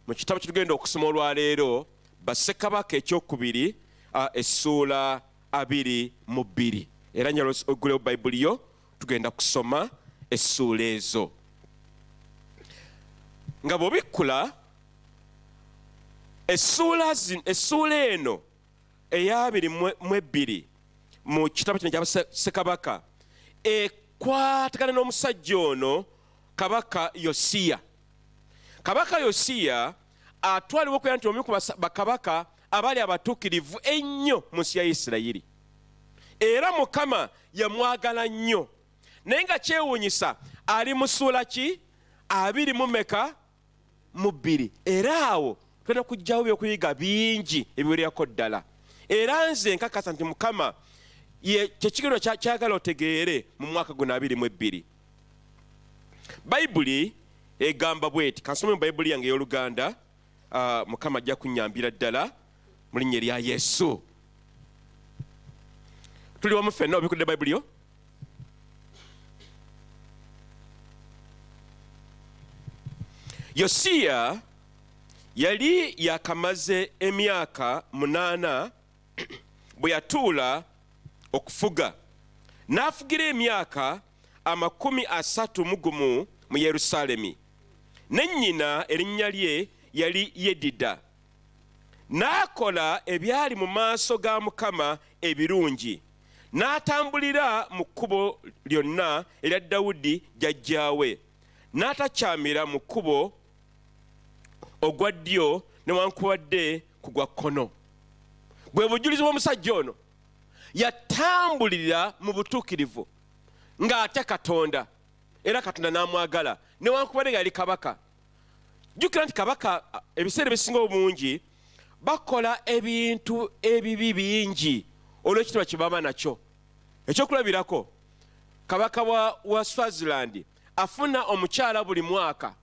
mu kitabo kitugenda okusoma olwaleero, Bassekabaka ekyokubiri essuula 22. era njala ogulewo bayibuli yo tugenda kusoma essuula ezo. nga bw'obikkula essuula eno eya 22 mu kitabo kino kya Bassekabaka ekwatagana n'omusajja ono kabaka Yosiya. Kabaka Yosiya atwalibwa okubeera nti omu ku bakabaka abaali abatuukirivu ennyo mu nsi ya Isirayiri. era Mukama yamwagala nnyo, naye nga kyewuunyisa ali mu ssuula ki 22. era awo tulina kujjawo byokuyiga bingi ebiwererako ddala. era nze nkakasa nti Mukama kyekigendo kyagala otegeere mu mwaka guno 22. Bayibuli egamba bweti, kansome mu Bayibuli yange ey'Oluganda, Mukama ajja kunnyambira ddala mu linnya lya Yesu. tuli wamu ffenna obikudde Bayibuli yo? Yosiya yali yakamaze emyaka 8 bwe yatuula okufuga, n'afugira emyaka 31 mu Yerusaalemi. ne nnyina erinnya lye yali Yedida. N'akola ebyali mu maaso ga Mukama ebirungi, n'atambulira mu kkubo lyonna erya Dawudi jjajjaawe, n'atakyamira mu kkubo ogwa ddyo newankubadde ku gwa kkono. Bwe bujulizi bw'omusajja ono, yatambulira mu butuukirivu ng'atya Katonda, era Katonda n'amwagala newankubadde yali kabaka. Jjukira nti kabaka ebiseera ebisinga obungi bakola ebintu ebibi bingi olw'ekitiibwa kye baba nakyo. Ekyokulabirako, kabaka wa Swaziland afuna omukyala buli mwaka,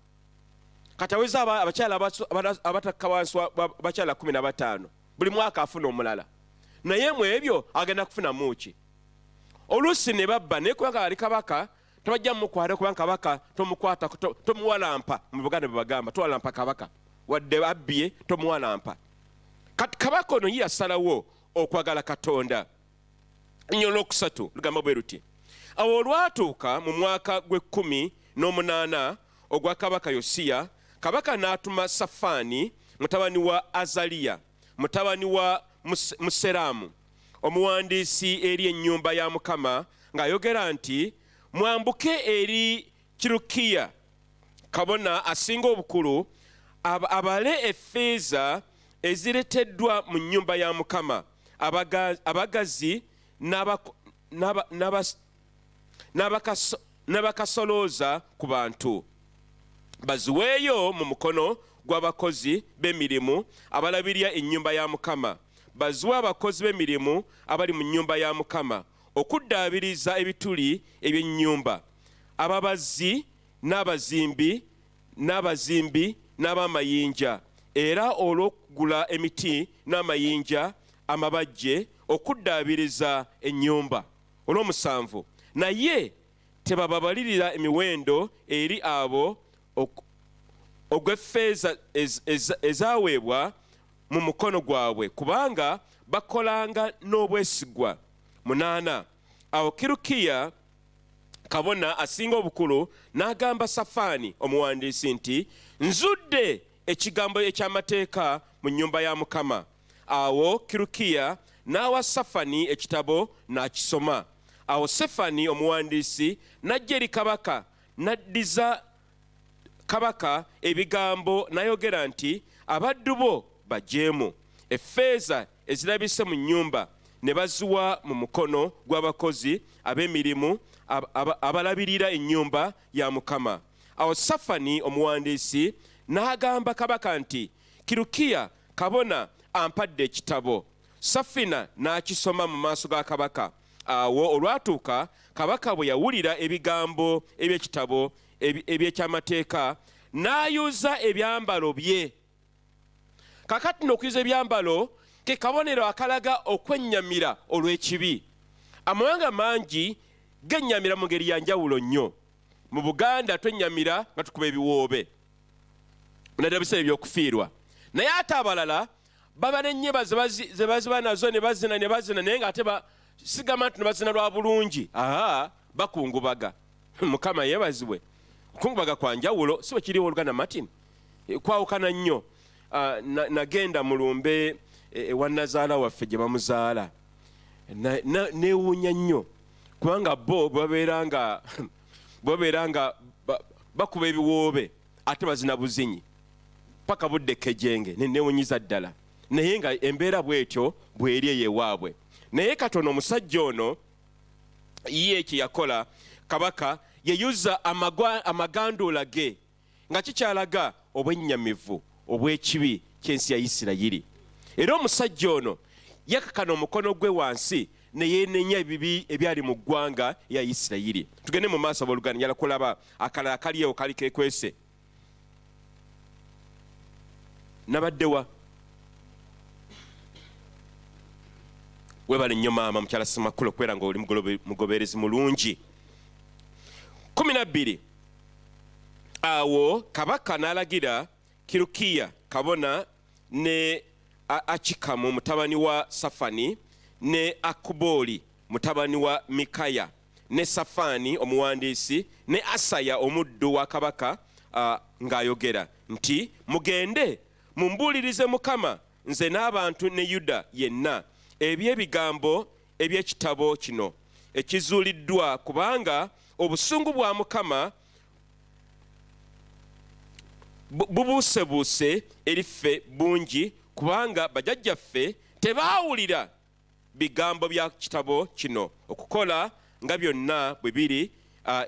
kati aweza abakyala abatakka wansi bakyala 15, buli mwaka afuna omulala, naye mu ebyo agenda kufuna muki. Oluusi ne babba, naye kubanga ali kabaka tebajja mukwata, kubanga kabaka tomukwata, tomuwalampa. Mu Buganda bwe bagamba towalampa kabaka, wadde abbye tomuwalampa. Kati kabaka ono ye yasalawo okwagala Katonda. Nnyo olwokusatu lugamba bwe luti, awo olwatuuka mu mwaka gwe-18 ogwa kabaka Yosiya, kabaka n'atuma Safaani mutabani wa Azaliya mutabani wa Museramu omuwandiisi eri ennyumba ya Mukama ng'ayogera nti mwambuke eri Kirukiya kabona asinga obukulu abale effeeza ezireteddwa mu nnyumba ya Mukama abagazi n'abakasolooza ku bantu baziweeyo mu mukono gw'abakozi b'emirimu abalabirira ennyumba ya Mukama. Baziwe abakozi b'emirimu abali mu nnyumba ya Mukama okuddaabiriza ebituli eby'ennyumba, ababazzi n'abazimbi n'abamayinja, era olw'okugula emiti n'amayinja amabajje okuddaabiriza ennyumba. Olw'omusanvu, naye tebababalirira emiwendo eri abo ogw'effeeza ezaweebwa mu mukono gwabwe, kubanga bakolanga n'obwesigwa. 8. Awo Kirukiya kabona asinga obukulu n'agamba Safani omuwandiisi nti, nzudde ekigambo eky'amateeka mu nnyumba ya Mukama. Awo Kirukiya n'awa Safani ekitabo n'akisoma. Awo Safani omuwandiisi n'ajja eri kabaka, n'addiza kabaka ebigambo n'ayogera nti, abaddu bo bajeemu, effeeza ezirabise mu nnyumba ne baziwa mu mukono gw'abakozi ab'emirimu abalabirira ennyumba ya Mukama. Awo Safani omuwandiisi n'agamba kabaka nti, Kirukiya kabona ampadde ekitabo. Safina n'akisoma mu maaso ga kabaka. Awo olwatuuka kabaka bwe yawulira ebigambo eby'ekitabo eby'ekyamateeka, n'ayuza ebyambalo bye. Kakati n'okuyuza ebyambalo ke kabonero akalaga okwennyamira olw'ekibi. Amawanga mangi gennyamira mu ngeri ya njawulo nnyo. Mu Buganda twennyamira nga tukuba ebiwoobe naddala biseera ebyokufiirwa, naye ate abalala baba n'ennyeba ze baziba nazo ne bazina naye ng'ate sigama nti ne bazina lwa bulungi. Bakungubaga. Mukama yeebazibwe. Okungubaga kwa njawulo si bwe kiriwo Oluganda Martin, kwawukana nnyo. Nagenda mu lumbe ewa nazaala waffe gye bamuzaala, neewuunya nnyo kubanga bo babeera nga bakuba ebiwoobe ate bazina buzinyi paka budde kejenge, neewunyiza ddala, naye nga embeera bw'etyo bw'eri eyewaabwe. Naye katono omusajja ono ye kye yakola, kabaka yeyuza amaganduula ge nga kikyalaga obwennyamivu obw'ekibi ky'ensi ya Isirayiri. Era omusajja ono yakakana omukono gwe wansi ne yeenenya ebibi ebyali mu ggwanga ya Isirayiri. Tugende mu maaso abooluganda, njala kulaba akalala kaliyewo kali kekwese. Nabaddewa webale nnyo maama mukyala Simakula okubeera nga oli mugoberezi mulungi. 12. Awo kabaka n'alagira Kirukiya kabona ne Akikamu mutabani wa Safani ne Akuboli mutabani wa Mikaya ne Safani omuwandiisi ne Asaya omuddu wa kabaka ng'ayogera nti, mugende mumbuulirize Mukama nze n'abantu ne Yuda yenna eby'ebigambo eby'ekitabo kino ekizuuliddwa, kubanga obusungu bwa Mukama bubuusebuuse eri ffe bungi, kubanga bajjajjaffe tebaawulira bigambo bya kitabo kino okukola nga byonna bwe biri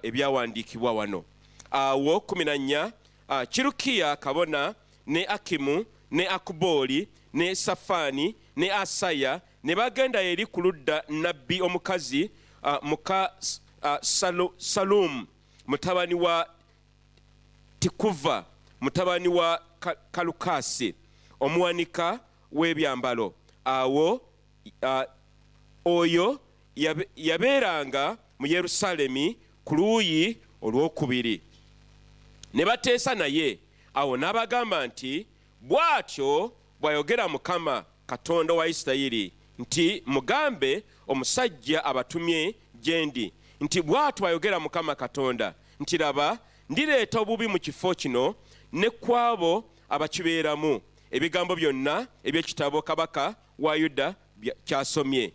ebyawandiikibwa wano. Awo 14. Kirukiya kabona ne Akimu ne Akuboli ne Safani ne Asaya ne bagenda eri ku ludda nabbi omukazi muka Salumu mutabani wa Tikuva mutabani wa Kalukasi omuwanika w'ebyambalo. Awo oyo yabeeranga mu Yerusaalemi ku luuyi olwokubiri. Ne bateesa naye. Awo n'abagamba nti, bw'atyo bw'ayogera Mukama Katonda wa Isirayiri nti, mugambe omusajja abatumye gye ndi nti, bw'atyo bw'ayogera Mukama Katonda nti, laba ndireeta obubi mu kifo kino ne kwabo abakibeeramu, ebigambo byonna eby'ekitabo kabaka wa Yuda kyasomye.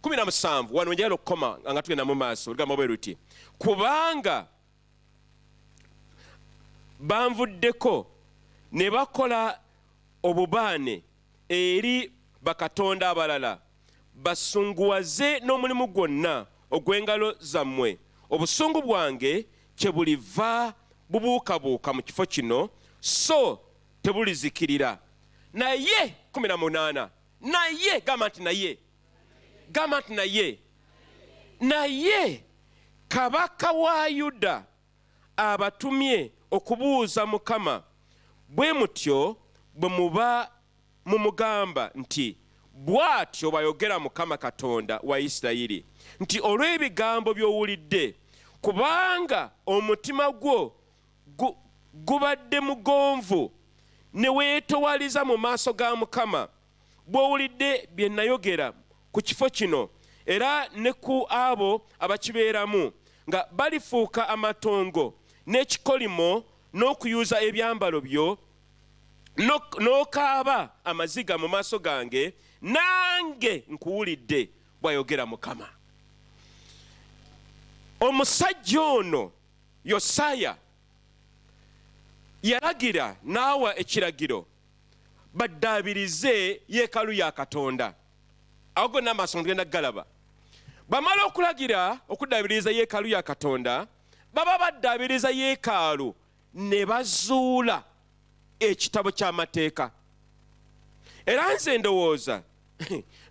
17 wano njagala okukoma nga tugenda mu maaso olugamba bwe luti kubanga banvuddeko ne bakola obubaane eri bakatonda abalala basunguwaze n'omulimu gwonna ogw'engalo zammwe obusungu bwange kye buliva bubuukabuuka mu kifo kino so tebulizikirira naye 18 naye gamba nti naye kabaka wa Yuda abatumye okubuuza Mukama bwe mutyo bwe muba mumugamba nti bw'atyo bw'ayogera Mukama Katonda wa Isirayiri nti olw'ebigambo by'owulidde kubanga omutima gwo gubadde mugonvu ne weetowaliza mu maaso ga Mukama bw'owulidde bye nayogera ku kifo kino era ne ku abo abakibeeramu nga balifuuka amatongo n'ekikolimo n'okuyuza ebyambalo byo n'okaaba amaziga mu maaso gange nange nkuwulidde bw'ayogera Mukama. Omusajja ono Yosaya yalagira n'awa ekiragiro baddaabirize yeekaalu ya Katonda. Awo gonna amaaso mugenda galaba. Bamala okulagira okuddaabiriza yeekaalu ya Katonda baba baddaabiriza yeekaalu ne bazuula ekitabo ky'amateeka. Era nze ndowooza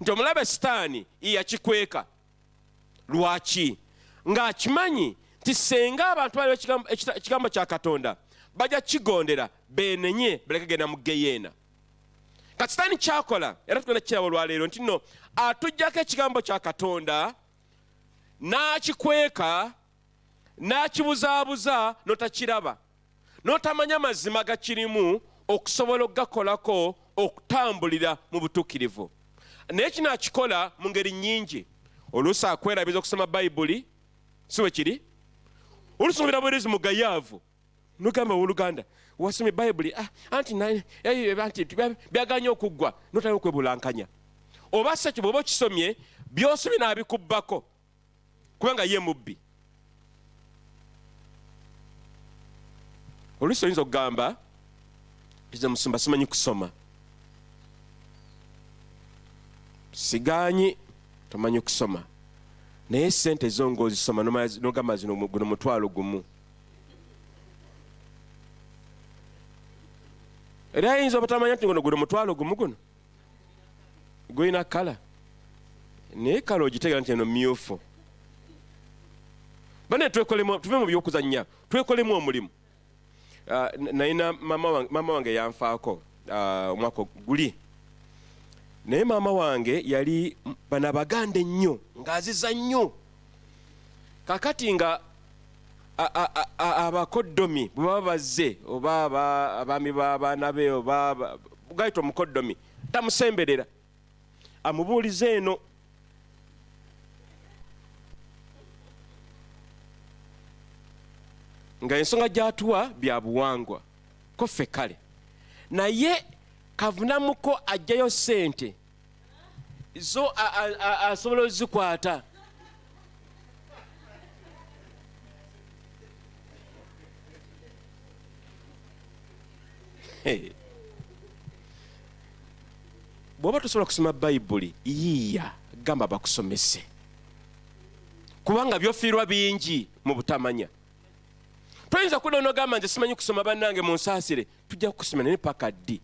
nti omulabe Sitaani yakikweka. Lwaki? Ng'akimanyi nti senga abantu bali ekigambo kya Katonda bajja kigondera beenenye baleke genda mu Geyeena. Kati Sitaani kyakola era tugenda kiraba olwaleero nti nno atuggyako ekigambo kya Katonda n'akikweka n'akibuzaabuza n'otakiraba n'otamanya mazima gakirimu okusobola okugakolako okutambulira mu butuukirivu. Naye kino akikola mu ngeri nnyingi. Oluusi akwerabiza okusoma Bayibuli si bwe kiri. Olusomera bwerezi mugayaavu nogamba w'Oluganda wasomye Bayibuli anti byaganye okuggwa n'otali okwebulankanya. Oba se bw'oba okisomye by'osomye n'abikubbako kubanga ye mubbi. Oluusi oyinza okugamba nze musumba simanyi kusoma. Sigaanyi tomanyi kusoma naye sente zo ng'ozisoma n'ogamba zino guno mutwalo gumu. Era ayinza obutamanya nti guno mutwalo gumu guno gulina kala naye kala ogitegera nti eno myufu. Bane twekolemu tuve mu by'okuzannya twekolemu omulimu. Nayina mama wange yanfaako omwaka guli. Naye maama wange yali bana baganda ennyo ng'aziza nnyo. Kakati nga abakoddomi bwe baba bazze oba abaami b'abaana be oba gayita omukoddomi tamusemberera amubuuliza eno. Nga ensonga gy'atuwa bya buwangwa ko ffe kale naye kavunamuko ajjayo sente zo asobola ozikwata. Bw'oba tosobola kusoma Bayibuli yiiya gamba bakusomese kubanga byofiirwa bingi mu butamanya. Toyinza kuda onogamba nze simanyi kusoma bannange mu nsaasire tujja kukusoma naye paka ddi.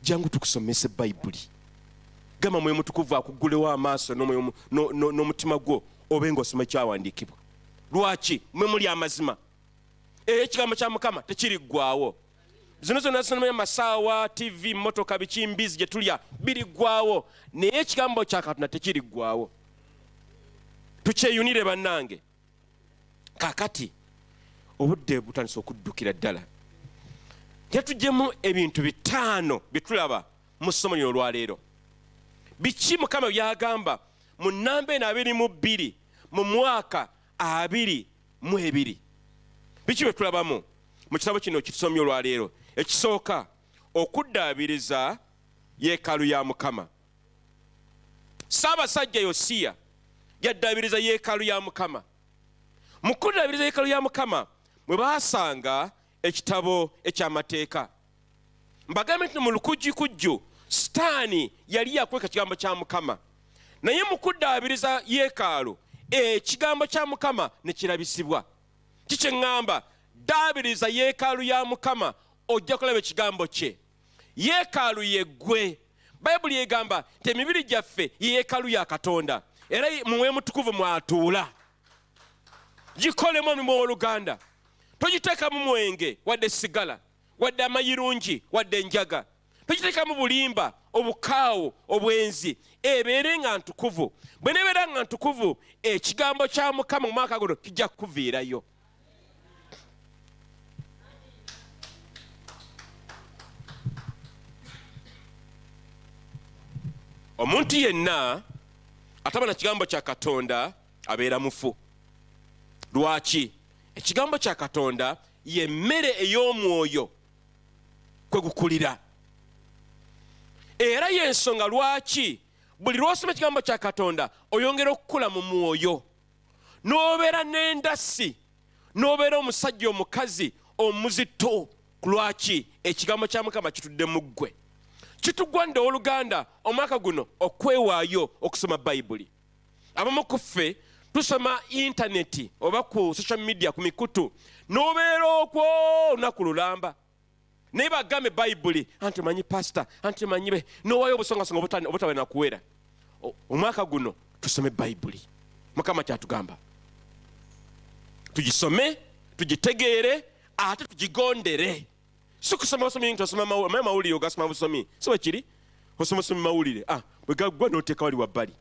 Jangu tukusomese Bayibuli. Gamba mwe mutukuvu akugulewo amaaso n'omutima gwo obe ng'osoma ekyawandiikibwa. Lwaki? Mwe muli amazima. Ekigambo kya Mukama tekiriggwaawo. Zino zonna zisomera masaawa, TV, motoka, biki, mbizi gye tulya biriggwaawo naye ekigambo kya Katonda tekiriggwaawo. Tukyeyunire bannange. Kaakati obudde butandise okuddukira ddala. Yatugyemu ebintu 5 bye tulaba mu ssomo lino olwaleero. Biki Mukama byagamba mu nnamba 22 mu mwaka 22. Biki bye tulabamu mu kitabo kino kitusomye olwaleero? Ekisooka okuddaabiriza yeekaalu ya Mukama. Ssaabasajja Yosiya yaddaabiriza yeekaalu ya Mukama. Mu kuddaabiriza yeekaalu ya Mukama mwe baasanga ekitabo eky'amateeka. Mbagambe nti mu lukujjukujju Sitaani yali yakweka kigambo kya Mukama, naye mu kuddaabiriza yeekaalu ekigambo kya Mukama ne kirabisibwa. Kikye ŋŋamba, ddaabiriza yeekaalu ya Mukama ojja kulaba ekigambo kye. Yeekaalu ye ggwe. Bayibuli egamba nti emibiri gyaffe ye yeekaalu ya Katonda, era mu Mwoyo Mutukuvu mwatuula. Gikolemu omulimu w'oluganda. Togiteekamu mwenge wadde sigala wadde amayirungi wadde enjaga. Togiteekamu bulimba, obukaawo, obwenzi. Ebeere nga ntukuvu. Bwe nebeera nga ntukuvu, ekigambo kya Mukama mu mwaka guno kijja kukuviirayo. Omuntu yenna ataba na kigambo kya Katonda abeera mufu. Lwaki? Ekigambo kya Katonda ye mmere ey'omwoyo kwe gukulira. Era y'ensonga lwaki buli lw'osoma ekigambo kya Katonda oyongera okukula mu mwoyo, n'obeera n'endasi, n'obeera omusajja omukazi omuzito. Lwaki? Ekigambo kya Mukama kitudde mu ggwe. Kitugwanda oluganda omwaka guno okwewaayo okusoma Bayibuli. Abamu ku ffe tusoma intaneti oba ku social media ku mikutu, n'obeera okwo olunaku lulamba. Naye bagambe Bayibuli, anti manyi pastor, anti manyi be, n'owaayo obusongasonga obutawe na kuwera. Omwaka guno tusome Bayibuli. Mukama kyatugamba tugisome, tugitegeere, ate tugigondere. Si kusoma busomi nti osoma mawulire ogasoma busomi. Si bwe kiri? Osoma mawulire. Bwe gaggwa n'oteeka wali wabbali.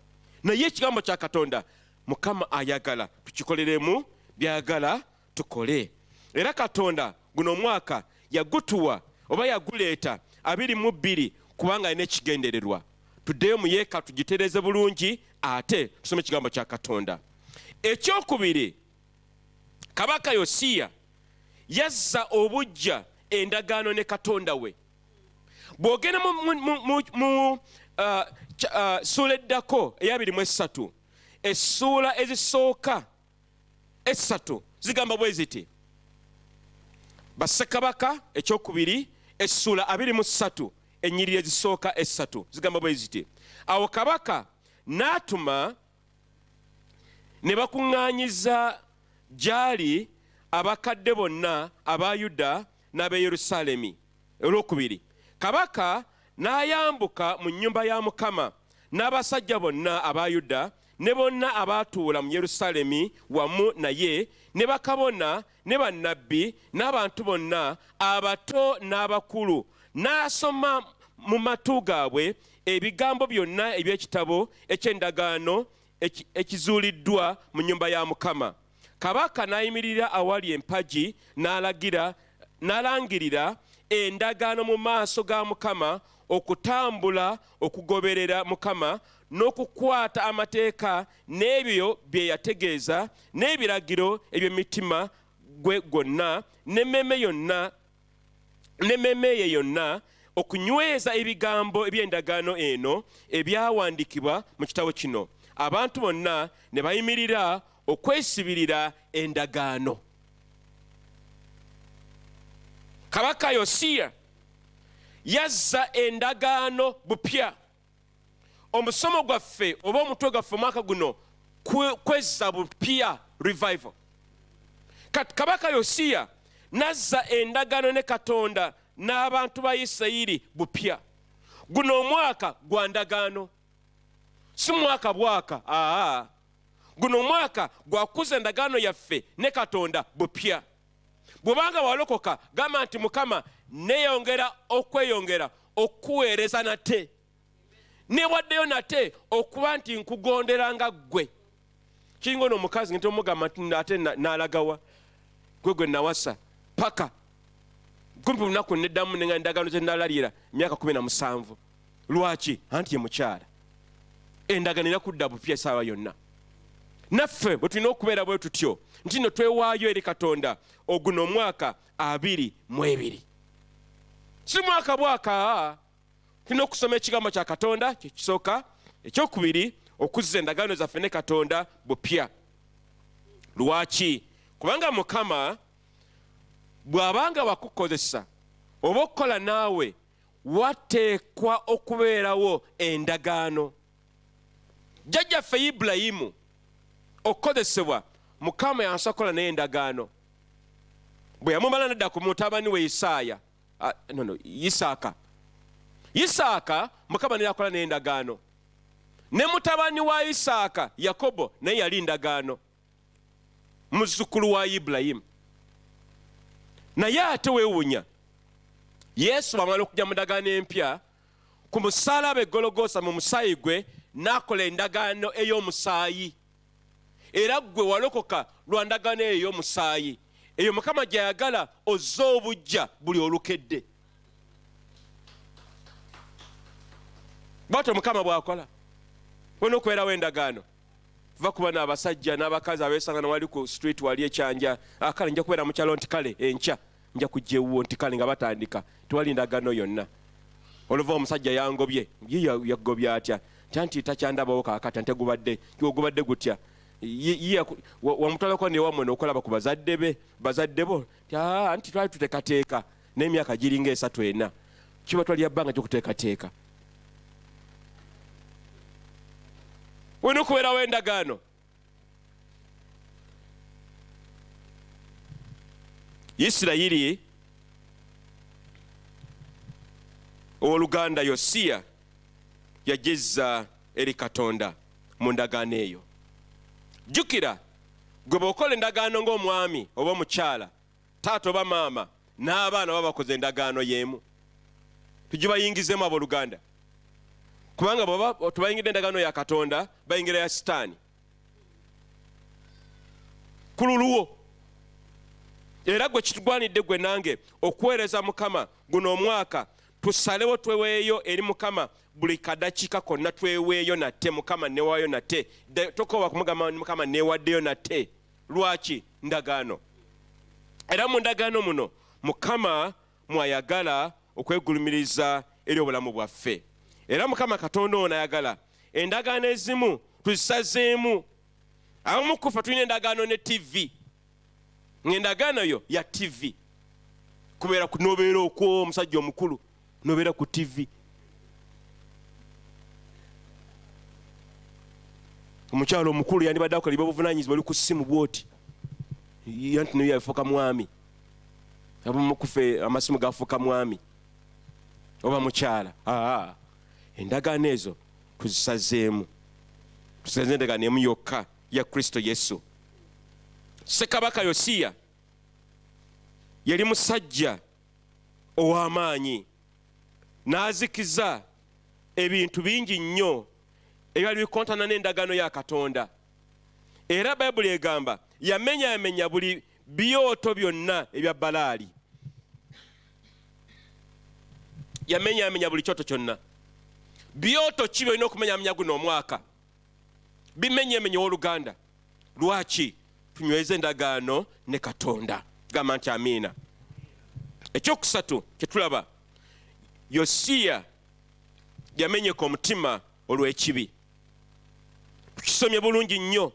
Naye ekigambo kya Katonda Mukama ayagala tukikoleremu byagala tukole. Era Katonda guno omwaka yagutuwa oba yaguleeta 22 kubanga alina ekigendererwa. Tuddeyo mu yeekaalu tugitereeze bulungi, ate tusome ekigambo kya Katonda. Ekyokubiri, Kabaka Yosiya yazza obujja endagaano ne Katonda we. Bw'ogenda mu ssuula eddako eya-23, essuula ezisooka 3 zigamba bwe ziti. Bassekabaka ekyokubiri essuula 23 ennyiriri ezisooka 3 zigamba bwe ziti. Awo kabaka n'atuma ne bakuŋŋaanyiza gy'ali abakadde bonna aba Yuda n'ab'e Yerusaalemi. Olwokubiri, kabaka n'ayambuka mu nnyumba ya Mukama n'abasajja bonna aba Yuda ne bonna abaatuula mu Yerusaalemi wamu naye, ne bakabona ne bannabbi n'abantu bonna abato n'abakulu, n'asoma mu matu gaabwe ebigambo byonna eby'ekitabo eky'endagaano ekizuuliddwa mu nnyumba ya Mukama. Kabaka n'ayimirira awali empagi n'alangirira endagaano mu maaso ga Mukama, okutambula okugoberera Mukama n'okukwata amateeka n'ebyo bye yategeeza n'ebiragiro eby'emitima gwe gwonna n'emmeeme ye yonna, okunyweza ebigambo eby'endagaano eno ebyawandiikibwa mu kitabo kino. Abantu bonna ne bayimirira okwesibirira endagaano. Kabaka Yosiya yazza endagaano bupya. Omusomo gwaffe oba omutwe gwaffe omwaka guno kwezza bupya, revival. Kabaka Yosiya nazza endagaano ne Katonda n'abantu ba Isirayiri bupya. Guno omwaka gwa ndagaano, si mwaka bwaka. Guno omwaka gwakuza endagaano yaffe ne Katonda bupya. Bw'obanga walokoka gamba nti Mukama neeyongera okweyongera okuweereza nate, newaddeyo nate okuba nti nkugonderanga ggwe. Kiringa ono omukazi nti omugamba nti ate n'alagawa gwe nawasa paka kumpi lunaku neddamu nenga endagaano ze nalalira emyaka 17. Lwaki? Anti ye mukyala. Endagaano era kudda bupya essaawa yonna. Naffe bwe tulina okubeera bwe tutyo nti no twewaayo eri Katonda oguno omwaka 22. Si mwaka bwaka. Tulina okusoma ekigambo kya Katonda, kyekisooka. Ekyokubiri, okuzza endagaano zaffe ne Katonda bupya. Lwaki? Kubanga Mukama bw'abanga wakukozesa oba okukola naawe wateekwa okubeerawo endagaano. Jjajjaffe Ibulayimu okukozesebwa Mukama yansokola naye endagaano. Bwe yamumala nadda ku mutabani we Isaaka Mukama naye yakola naye endagaano. Ne mutabani wa Isaaka Yakobo naye yali ndagaano, muzzukulu wa Ibulayimu. Naye ate weewuunya, Yesu bw'amala okujja mu ndagaano empya ku musaalaba Gologoosa, mu musaayi gwe n'akola endagaano ey'omusaayi. Era gwe walokoka lwa ndagaano eyo ey'omusaayi. Eyo Mukama gy'ayagala ozze obujja buli olukedde. Bw'atyo Mukama bw'akola. Wona okubeerawo endagaano. Va kuba n'abasajja n'abakazi abeesangana wali ku street wali ekyanja. Kale nja kubeera mu kyalo nti kale enkya nja kujja ewuwo nti kale nga batandika. Tewali ndagaano yonna. Oluva omusajja yangobye. Ye yagobye atya? Nti takyandabawo kaakati nte gubadde gutya. Wamutwalako newammwe n'okulaba ku bazadde bo nti twali tuteekateeka n'emyaka giringa 3-4 kiba twali yabbanga gyokuteekateeka. Wena okubeerawo endagaano. Isirayiri owooluganda Yosiya yajezza eri Katonda mu ndagaano eyo. Jjukira, gwe bw'okola endagaano ng'omwami oba omukyala, taata oba maama n'abaana baba bakoze endagaano y'emu. Tugibayingizeemu abooluganda. Kubanga bw'oba tubayingidde endagaano ya Katonda bayingira ya Sitaani. Ku lulwo. Era gwe kitugwanidde gwe nange okuweereza Mukama guno omwaka tusalewo tweweeyo eri Mukama buli kadakiika konna tweweeyo nate Mukama newaayo nate. Tokooba kumugamba Mukama neewaddeyo nate. Lwaki? Ndagaano. Era mu ndagaano muno Mukama mwayagala okwegulumiriza eri obulamu bwaffe. Era Mukama Katonda ono ayagala endagaano ezimu tuzisazeemu. Abamu kufa tulina endagaano ne TV. Endagaano yo ya TV. Kubeera nobeera okwo omusajja omukulu nobeera ku TV. Omukyalo omukulu yandibadde akola eby'obuvunaanyizibwa oli ku ssimu bw'oti. Anti naye yafuuka mwami. Abamu kufe amasimu gafuuka mwami oba mukyala. Endagaano ezo tuzisazeemu. Tusaze endagaano emu yokka ya Kristo Yesu. Ssekabaka Yosiya yali musajja ow'amaanyi, n'azikiza ebintu bingi nnyo ebyali bikontana n'endagaano ya Katonda. Era Bayibuli egamba yamenyaamenya buli byoto byonna ebya Balaali. Yamenyaamenya buli kyoto kyonna. Byoto ki byolina okumenyaamenya guno omwaka? Bimenyeemenya owooluganda. Lwaki? Tunyweze endagaano ne Katonda. Gamba nti amiina. Ekyokusatu kyetulaba, Yosiya yamenyeka omutima olw'ekibi. Tukisomye bulungi nnyo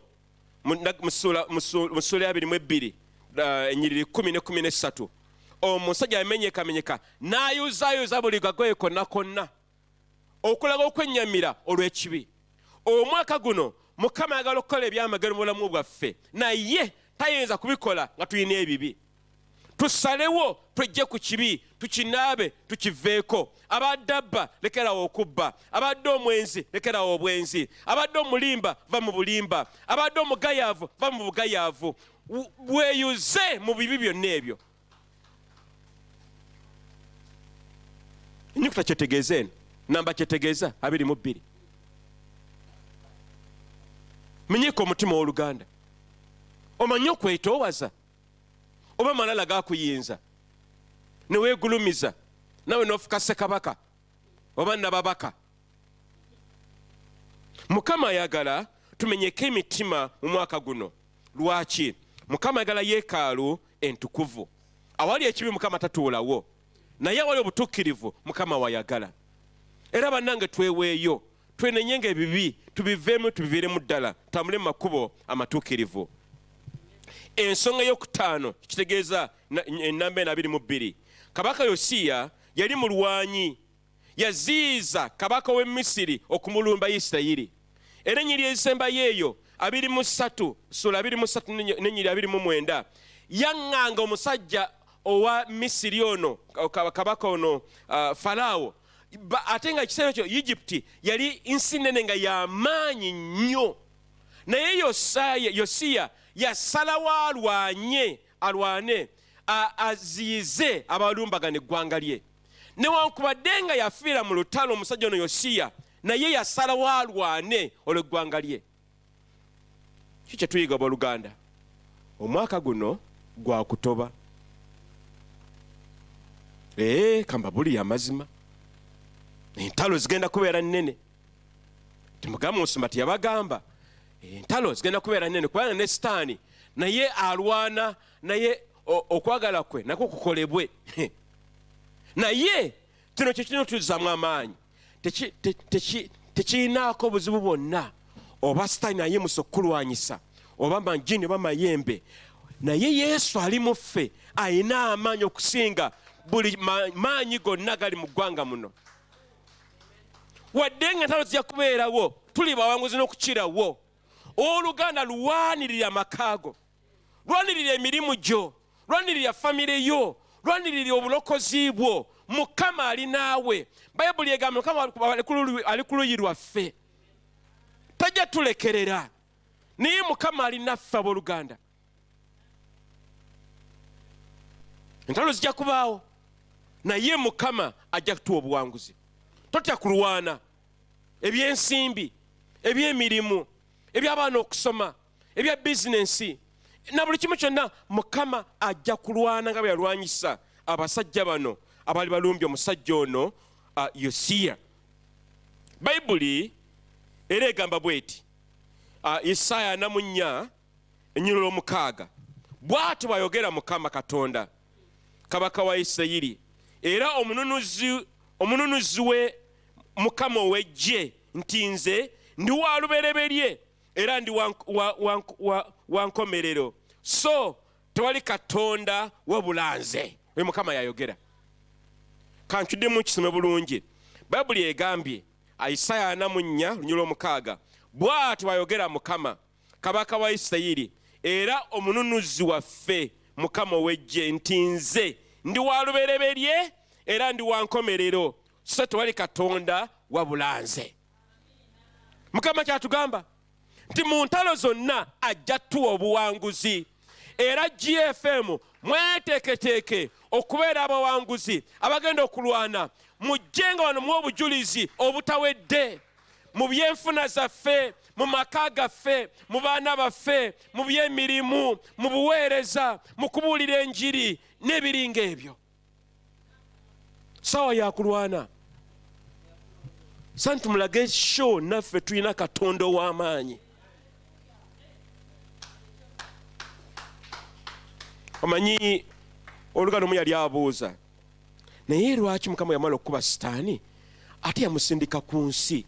mu ssuula 22 ennyiriri 10 ne 13. Omusajja yamenyekamenyeka n'ayuzaayuza buli kagoye konna konna okulaga okwennyamira olw'ekibi. Omwaka guno Mukama ayagala okukola ebyamagero mu bulamu bwaffe, naye tayinza kubikola nga tulina ebibi. Tusalewo tujje ku kibi, tukinaabe, tukiveeko. Abadde abba lekerawo okubba, abadde omwenzi lekerawo obwenzi, abadde omulimba va mu bulimba, abadde omugayaavu va mu bugayaavu. Weeyuze mu bibi byonna ebyo. Ennyukuta kyetegeeza eno, namba kyetegeeza 22. Menyeka omutima w'oluganda. Omanye okwetoowaza oba malala gakuyinza ne weegulumiza nawe n'ofuka ssekabaka oba nababaka. Mukama ayagala tumenyeke emitima mu mwaka guno. Lwaki? Mukama ayagala yeekaalu entukuvu. Awali ekibi Mukama tatuulawo, naye awali obutuukirivu Mukama wayagala. Era bannange tweweeyo twenenyenga ebibi tubiveemu tubiviiremu ddala tambule mu makubo amatuukirivu. Ensonga ey'okutaano kitegeeza ennamba 22. Kabaka Yosiya yali mulwanyi, yaziiza kabaka w'e Misiri okumulumba Isirayiri. Era ennyiri ezisembayo eyo 23 sula 23 n'ennyiri 29 yaŋŋanga omusajja owa Misiri ono kabaka ono Falaawo, ate nga ekiseera ekyo Egypt yali nsi nnene nga y'amaanyi nnyo. Naye Yosiya yasalawo alwane aziyize abalumbagana eggwanga lye. Newankubadde nga yafiira mu lutalo omusajja ono Yosiya, naye yasalawo alwane olw'eggwanga lye. Kiki tuyiga abooluganda? Omwaka guno gwa kutoba. Kambabuli amazima. Entalo zigenda kubeera nnene. Temugamba Musumba teyabagamba entalo zigenda kubeera nnene kubanga ne Sitaani naye alwana, naye okwagala kwe nako kukolebwe. Naye kino kye kirina tuzzamu amaanyi. Tekirinaako buzibu bwonna oba Sitaani ayimusa okukulwanyisa oba majini oba mayembe. Naye Yesu ali mu ffe ayina amaanyi okusinga buli maanyi gonna gali mu ggwanga muno. Wadde nga entalo zijja kubeerawo, tuli bawanguzi n'okukirawo. Oluganda lwanirira amakaago, lwanirira emirimu gyo, lwanirira famire yo, lwanirira obulokozi bwo. Mukama ali naawe. Bayibuli egamba Mukama ali ku luyi lwaffe, tajja tulekerera. Naye Mukama ali naffe abooluganda. Entalo zijja kubaawo, naye Mukama ajja kutuwa obuwanguzi. Totya kulwana ebyensimbi, ebyemirimu, eby'abaana okusoma, ebya bizinensi na buli kimu kyonna. Mukama ajja kulwana nga bwe yalwanyisa abasajja bano abali balumbye omusajja ono Yosiya. Bayibuli era egamba bweti, Isaaya 4:6, bw'ati bw'ayogera Mukama Katonda kabaka wa Isirayiri era omununuzi we, Mukama ow'eggye, nti nze ndi wa lubereberye era ndi wa nkomerero, so tewali Katonda wabula nze. Oyo Mukama yayogera. Kankyuddemu kisome bulungi. Bayibuli egambye Isaaya 4:6, bw'ati bw'ayogera Mukama kabaka wa Isirayiri era omununuzi waffe, Mukama ow'eggye, nti nze ndi wa lubereberye era ndi wa nkomerero, so tewali Katonda wabula nze. Mukama kyatugamba nti mu ntalo zonna ajja tuwa obuwanguzi. Era GFM mweteeketeeke okubeera abawanguzi abagenda okulwana. Mujjenga wano mu obujulizi obutawedde mu byenfuna zaffe, mu maka gaffe, mu baana baffe, mu byemirimu, mu buweereza, mu kubuulira enjiri n'ebiringa ebyo. Sawa yakulwana. Santu mulage sho naffe tulina Katonda ow'amaanyi. Omanyi olugano mu yali abuuza, naye lwaki Mukama yamala okuba Sitaani ate yamusindika ku nsi,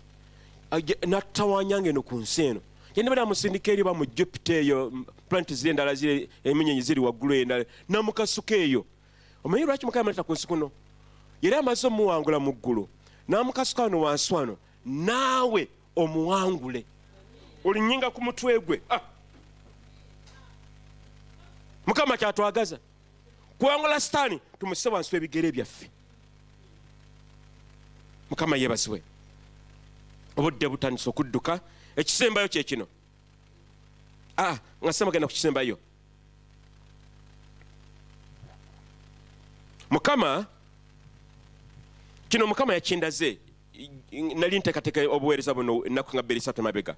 n'atawanyanga eno ku nsi eno? Yendibadde amusindika eri ba mu Jupiter eyo, planeti ziri endala ziri eminyenyi ziri waggulu endala, n'amukasuka eyo. Omanyi lwaki Mukama yamuleta ku nsi kuno? Yali amaze omuwangula mu ggulu, n'amukasuka wano wansi wano, naawe omuwangule. Olinyinga ku mutwe gwe. Mukama kyatwagaza kuwangula Sitaani, tumuse wansi w'ebigere byaffe. Mukama yeebazibwe. Obudde butandise okudduka. Ekisembayo kye kino. Nga semagenda ku kisembayo. Mukama kino Mukama yakindaze. Nali nteekateeka obuweereza buno ennaku nga 2-3 mabega.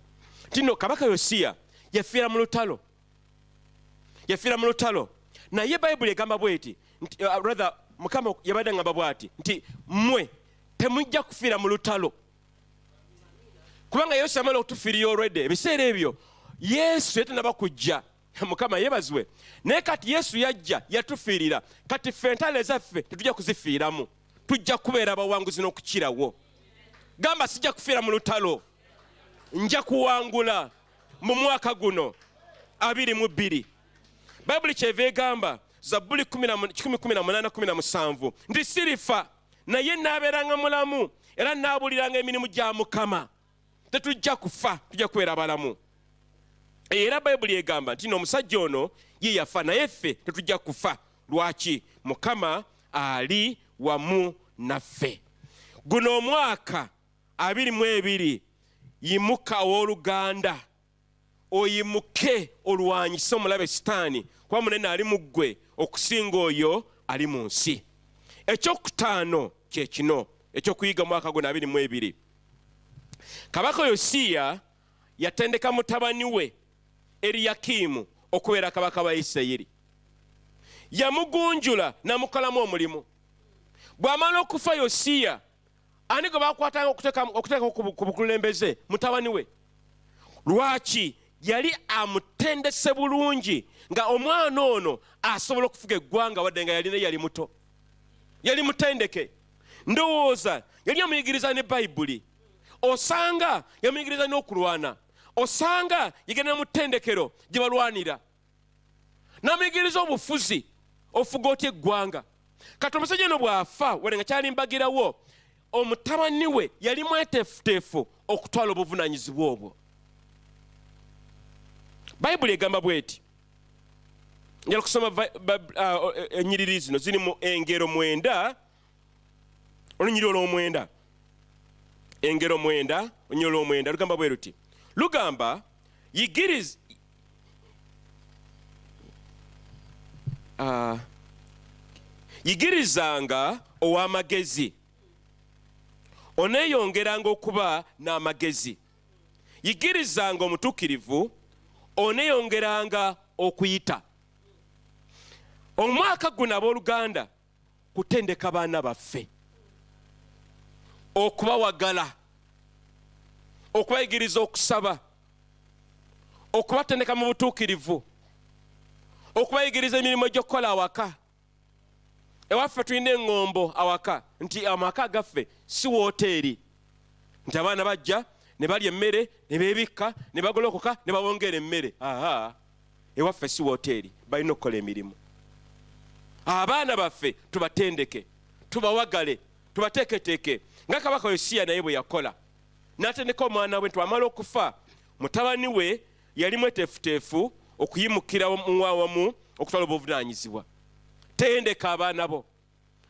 Tino kabaka Yosiya yafiira mu lutalo. Naye Bayibuli egamba bweti, rather Mukama yabadde ngamba bwati nti mmwe temujja kufiira mu lutalo. Kubanga Yesu yamala okutufiirira olwedde. Ebiseera ebyo Yesu yatanaba kujja. Mukama yeebazibwe. Naye kati Yesu yajja yatufiirira. Kati ffe entalo ezaffe tetujja kuzifiiramu. Tujja kubeera abawanguzi n'okukirawo. gamba sijja kufiira mu lutalo, nja kuwangula mu mwaka guno 22. Bayibuli kyeva egamba Zabbuli 18:17 ndi sirifa naye naabeeranga mulamu era naabuliranga emirimu gya Mukama. Tetujja kufa, tujja kubeera balamu. Era Bayibuli egamba nti n'omusajja ono ye yafa naye ffe tetujja kufa. Lwaki? Mukama ali wamu naffe. Guno omwaka 22 yimuka owooluganda, oyimuke olwanyise omulabe sitaani kuba munene ali mu ggwe okusinga oyo ali mu nsi. Ekyokutaano kye kino ekyokuyiga mwaka guno 22. Kabaka Yosiya yatendeka mutabani we Eriyakimu okubeera kabaka wa Isirayiri. Yamugunjula namukolamu omulimu. Bw'amala okufa Yosiya, ani gwe bakwatanga okuteeka ku bukulembeze? Mutabani we. Lwaki? Yali amutendese bulungi nga omwana ono asobola okufuga eggwanga wadde nga yali muto. Yali mutendeke. Ndowooza yali amuyigiriza ne Bayibuli. Osanga yamuyigiriza n'okulwana. Osanga yagenda mu ttendekero gye balwanira. N'amuyigiriza obufuzi, ofuga otya eggwanga. Kati omusajja ono bw'afa wadde nga kyali mbagirawo, omutabani we yali mweteefuteefu okutwala obuvunaanyizibwa obwo. Bayibuli egamba bw'eti. Njala kusoma ennyiriri zino ziri mu engero 9, olunyiriri olw'omwenda. Engero 9, olunyiriri olw'omwenda lugamba bwe luti. Lugamba yigirizanga ow'amagezi, oneeyongeranga okuba n'amagezi. Yigirizanga omutuukirivu, oneeyongeranga okuyita. Omwaka guno abooluganda kutendeka baana baffe, okubawagala, okubayigiriza okusaba, okubatendeka mu butuukirivu, okubayigiriza emirimu egy'okukola awaka. Ewaffe tulina eŋŋombo awaka nti amaka gaffe si wooteeri, nti abaana bajja ne balya emmere ne beebikka ne bagolokoka ne bawongera emmere. Ewaffe si wooteeri, balina okukola emirimu. Abaana baffe tubatendeke, tubawagale, tubateeketeeke nga kabaka Yosiya naye bwe yakola. N'atendeka omwana we nti amala okufa, mutabani we yali mweteefuteefu okuyimukira wamu okutwala obuvunaanyizibwa. Tendeka abaana bo.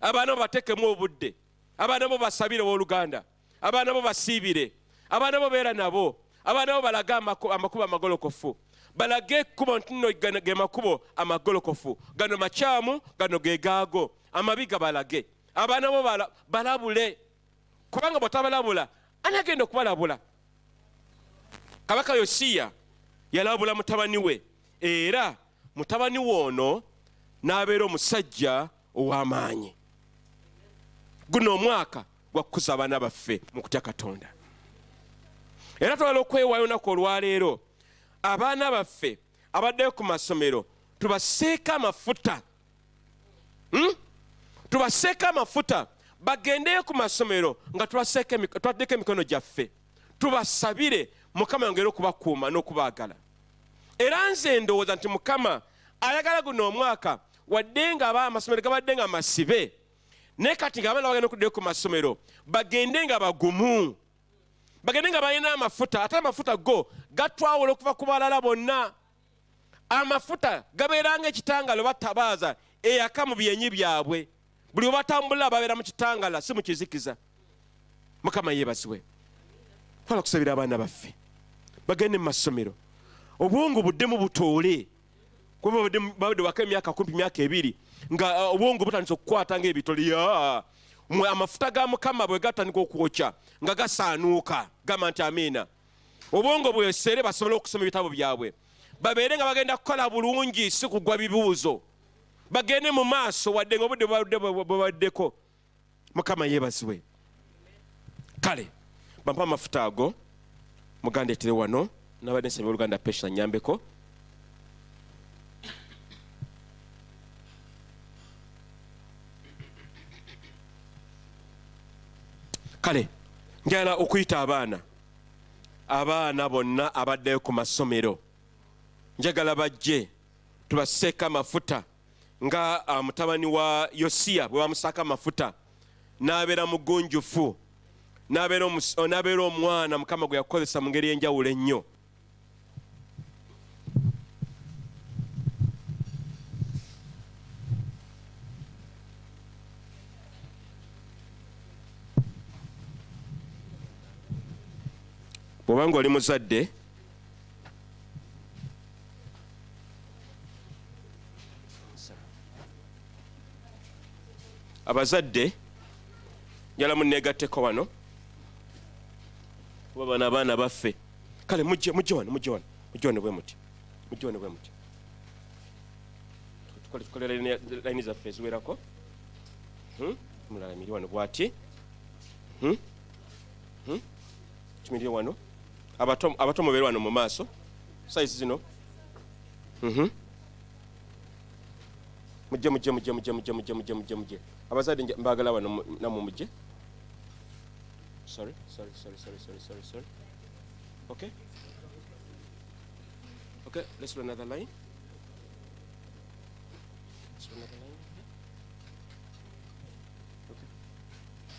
Abaana bo bateekemu obudde. Abaana bo basabire owooluganda. Abaana bo basiibire. Abaana bo beera nabo. Abaana bo balage amakubo amagolokofu. Balage ekkubo nti nno ge makubo amagolokofu. Gano makyamu, gano ge gaago. Amabi gabalage. Abaana bo balabule. Kubanga bw'otabalabula, ani agenda okubalabula? Kabaka Yosiya yalabula mutabani we, era mutabani we ono n'abeera omusajja ow'amaanyi. Guno omwaka gwa kukuza abaana baffe mu kutya Katonda. Era twala okwewaayo olunaku olwaleero, abaana baffe abaddeyo ku masomero tubaseeka amafuta. Tubaseeka amafuta bagendeyo ku masomero nga twaddeko emikono gyaffe. Tubasabire Mukama yongere okubakuuma n'okubaagala. Era nze ndowooza nti Mukama ayagala guno omwaka wadde nga amasomero gabadde nga masibe, naye kati nga abaana bagenda okuddayo ku masomero bagende nga bagumu, bagende nga balina amafuta. Ate amafuta go gatwawula okuva ku balala bonna. Amafuta gabeeranga ekitangalo batabaaza eyaka mu byenyi byabwe. Buli obatambulira babeera mu kitangala, si mu kizikiza. Mukama yeebazibwe. Twala kusabira abaana baffe bagende mu masomero, obwongo buddemu butoole. Kuba babadde waka emyaka 10, myaka 2 nga obwongo butandise okukwata ng'ebitoli. Amafuta ga Mukama bwe gatandika okwokya nga gasaanuuka, gamba nti amiina. Obwongo bwesere basobole okusoma ebitabo byabwe, babeere nga bagenda kukola bulungi, si kugwa bibuuzo. Bagende mu maaso wadde nga obudde bwabaddeko. Mukama yeebazibwe. Kale bampa amafuta ago mugandeetere wano, nabadde nsabye oluganda Pesha nyambeko. Kale njala okuyita abaana bonna abaddeyo ku masomero njagala bajje tubasseeko amafuta nga mutabani wa Yosiya bwe bamusaako amafuta n'abeera mugunjufu n'abeera omwana Mukama gwe yakozesa mu ngeri y'enjawulo ennyo. Bw'obanga oli muzadde abazadde njala munneegatteko wano kuba bano abaana baffe kale mujje wano bwe muti tukole layini zaffe eziwerako mulala miri wano bwati tumirire wano abato mubeere wano mu maaso sayizi zino mujje abazadde mbagala wano namwe mujje. Sorry. Okay, let's do another line.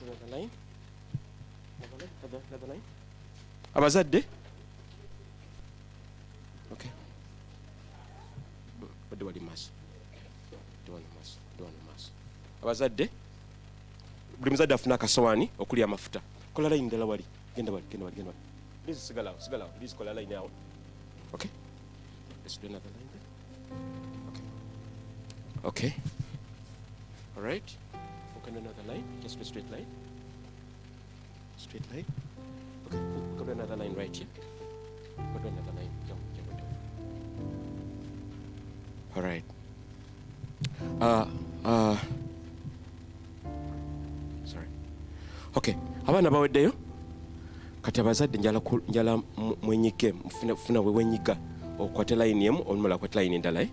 Another line. Abazadde. Okay. Badde wali maaso. Abazadde buli muzadde afuna akasowaani okuli amafuta. Kola line ndala wali. Genda wali. Please sigala. Please kola line awo. Okay. Let's do another line then. Okay. All right. Okay, another line. Just a straight line. Okay. Go to another line right here. Go to another line. Jump. All right. Sorry. Okay. Abaana baweddeyo. Kati abazadde njala mwenyike mfuna wenyiga okwate line emu olumala akwate line endala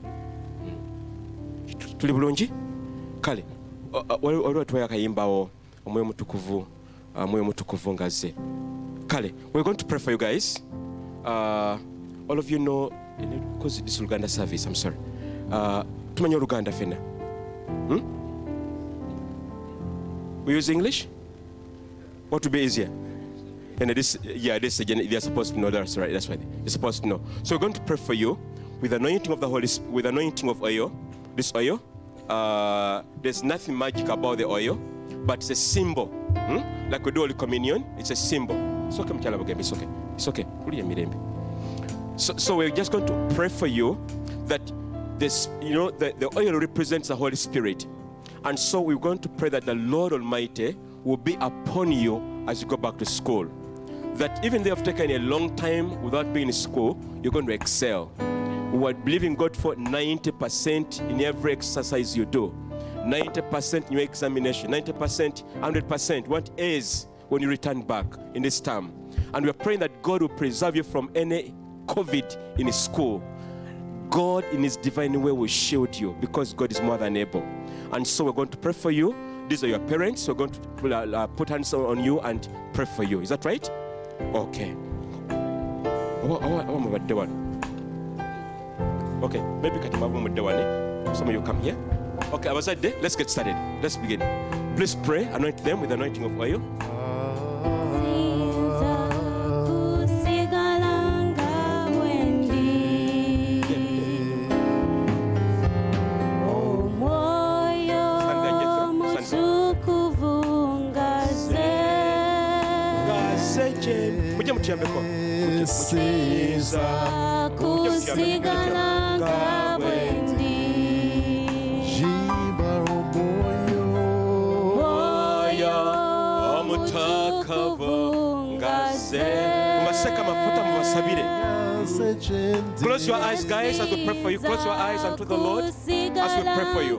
tuli bulungi kale waliwo tuwayo akayimbawo omwoyo mutukuvu ngazze kale we're going to pray for you guys. All of you know because this is Uganda service. I'm sorry. Tumanya Oluganda fena. We use English? What would be easier? And this they're supposed to know. That's right. That's right. They're supposed to know. So we're going to pray for you with anointing of the Holy Spirit, with anointing of oil. This oil. There's nothing magic about the oil, but it's a symbol. Like we do Holy Communion, it's a symbol. It's okay, it's okay. It's okay. So we're just going to pray for you that this, the oil represents the Holy Spirit, and so we're going to pray that the Lord Almighty will be upon you as you go back to school. That even though you've taken a long time without being in school, you're going to excel. We are believing God for 90% in every exercise you do, 90% in your examination, 90%, 100%. What is when you return back in this term? And we are praying that God will preserve you from any COVID in his school. God in his divine way will shield you because God is more than able. And so we're going to pray for you. These are your parents. We're going to put hands on you and pray for you. Is that right? Okay. Okay, maybe some of you come here. Okay, let's get started. Let's begin. Please pray, anoint them with the anointing of oil. Close your eyes, guys, as we pray for you. Close your eyes unto the Lord as we pray for you.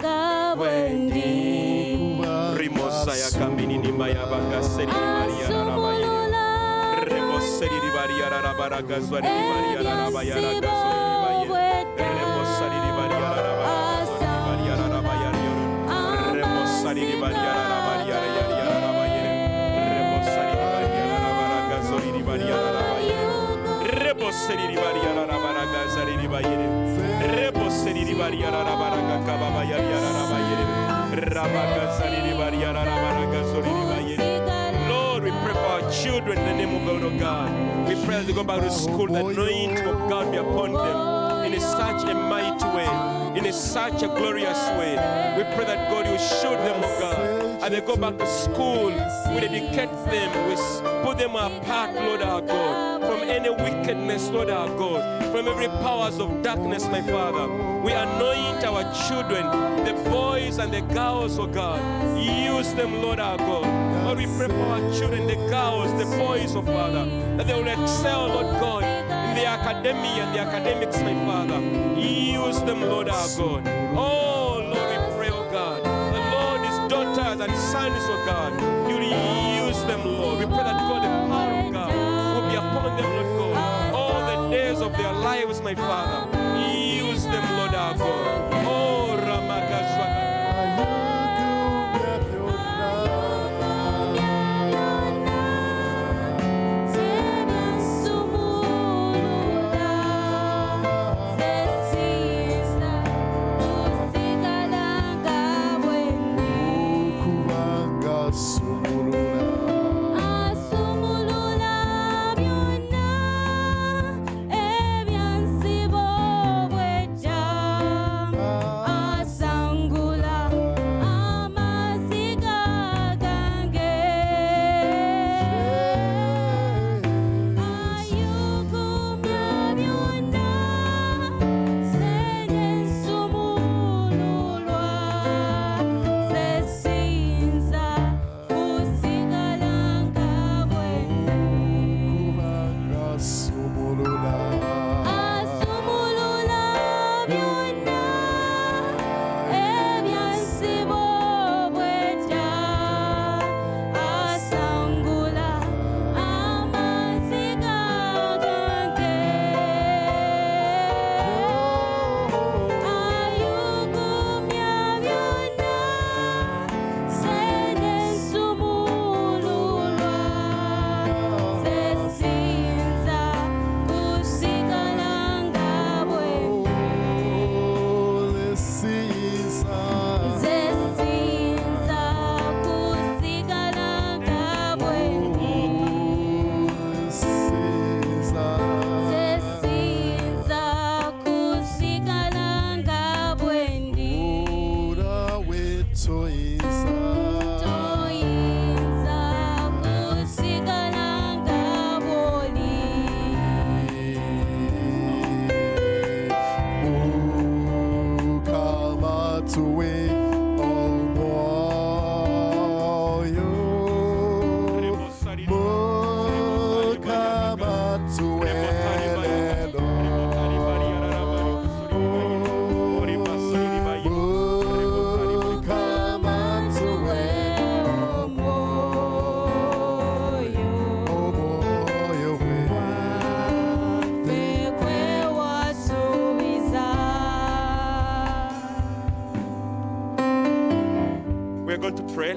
Lord, we pray for our children in the name of the Lord God. We pray as they go back to school, the anointing of God be upon them in such a mighty way, in such a glorious way. We pray that God will show them, oh God, as they go back to school, we dedicate them, we put them apart, Lord our God, from any wickedness, Lord our God, from every powers of darkness, my Father. We anoint our children, the boys and the girls, oh God. Use them, Lord our God. Lord, we pray for our children, the girls, the boys, oh Father, that they will excel, Lord God, in the academy and the academics, my Father. Use them, Lord our God. Oh, Lord, we pray, oh God, the Lord, his daughters and sons, oh God, you will use them, Lord. We pray that, God, the power of God will be upon them, Lord God, all the days of their lives, my Father. Use them, Lord our God. Oh, Ramagazwaga.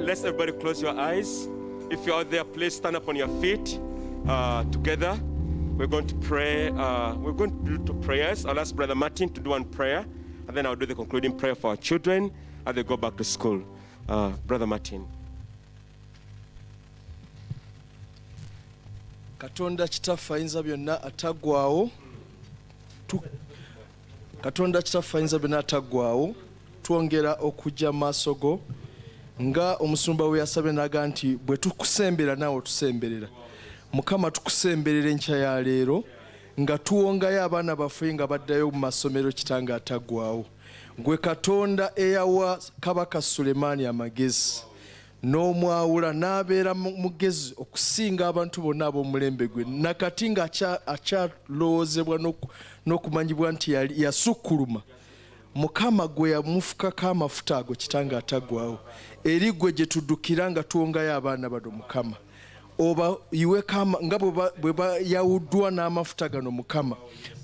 Let's everybody close your eyes. If you're out there, please stand up on your feet together. We're going to pray. We're going to do two prayers. I'll ask Brother Martin to do one prayer, and then I'll do the concluding prayer for our children as they go back to school. Brother Martin. Katonda kitaffe ayinza byonna ataggwaawo. Katonda kitaffe ayinza byonna ataggwaawo. Twongera okujja maaso go. Nga omusumba we yasabye naga nti bwe tukusembera naawe tusemberera. Mukama tukusemberera enkya ya leero nga tuwongayo abaana baffe nga baddayo mu masomero kitanga ataggwaawo. Gwe Katonda eyawa Kabaka Sulemaani amagezi n'omwawula n'abeera mugezi okusinga abantu bonna ab'omulembe gwe nakati nga akyalowoozebwa n'okumanyibwa nti yasukkuluma. Mukama gwe yamufukako amafuta ago kitanga ataggwaawo. Eri gwe gye tuddukira nga tuwongayo abaana bano Mukama. Oba iwe kama nga bwe bayawuddwa n'amafuta gano Mukama.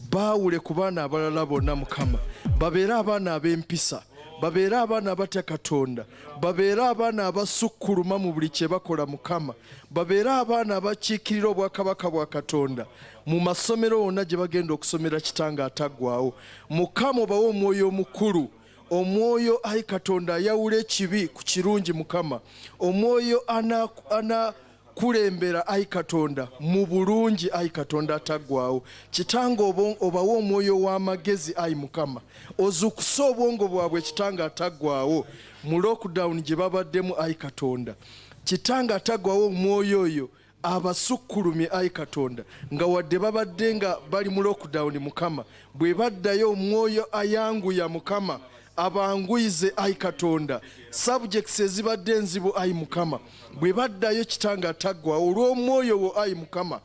Baawule ku baana abalala bonna Mukama. Babeere abaana ab'empisa. babeere abaana abatya Katonda, babeere abaana abasukkuluma mu buli kye bakola Mukama, babeere abaana abakiikirira obwakabaka bwa Katonda mu masomero wonna gye bagenda okusomera Kitange ataggwaawo. Mukama obawe omwoyo omukulu, omwoyo ayi Katonda ayawula ekibi ku kirungi Mukama, omwoyo kulembera ayi Katonda mu bulungi ayi Katonda ataggwaawo. Kitange obawe omwoyo w'amagezi ayi Mukama, ozukuse obwongo bwabwe Kitange ataggwaawo mu lockdown gye babaddemu ayi Katonda. Kitange ataggwaawo omwoyo oyo abasukkulumye ayi Katonda, nga wadde babadde nga bali mu lockdown Mukama, bwe baddayo omwoyo ayanguya Mukama abanguyize ayi Katonda, subjects ezibadde enzibu ayi Mukama, bwe baddayo Kitange ataggwaawo olw'omwoyo wo ayi Mukama,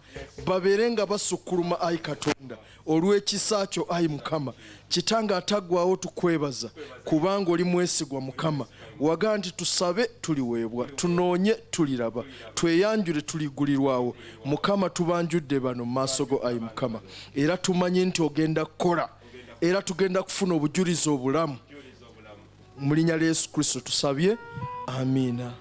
babeere nga basukkuluma ayi Katonda olw'ekisa kyo ayi Mukama. Kitange ataggwaawo tukwebaza kubanga oli mwesigwa Mukama. Wagaa nti tusabe tuliweebwa, tunoonye tuliraba, tweyanjule tuligulirwawo. Mukama tubanjudde bano mu maaso go ayi Mukama, era tumanyi nti ogenda kukola, era tugenda kufuna obujulizi obulamu. Mu linnya lya Yesu Kristo tusabye, amiina.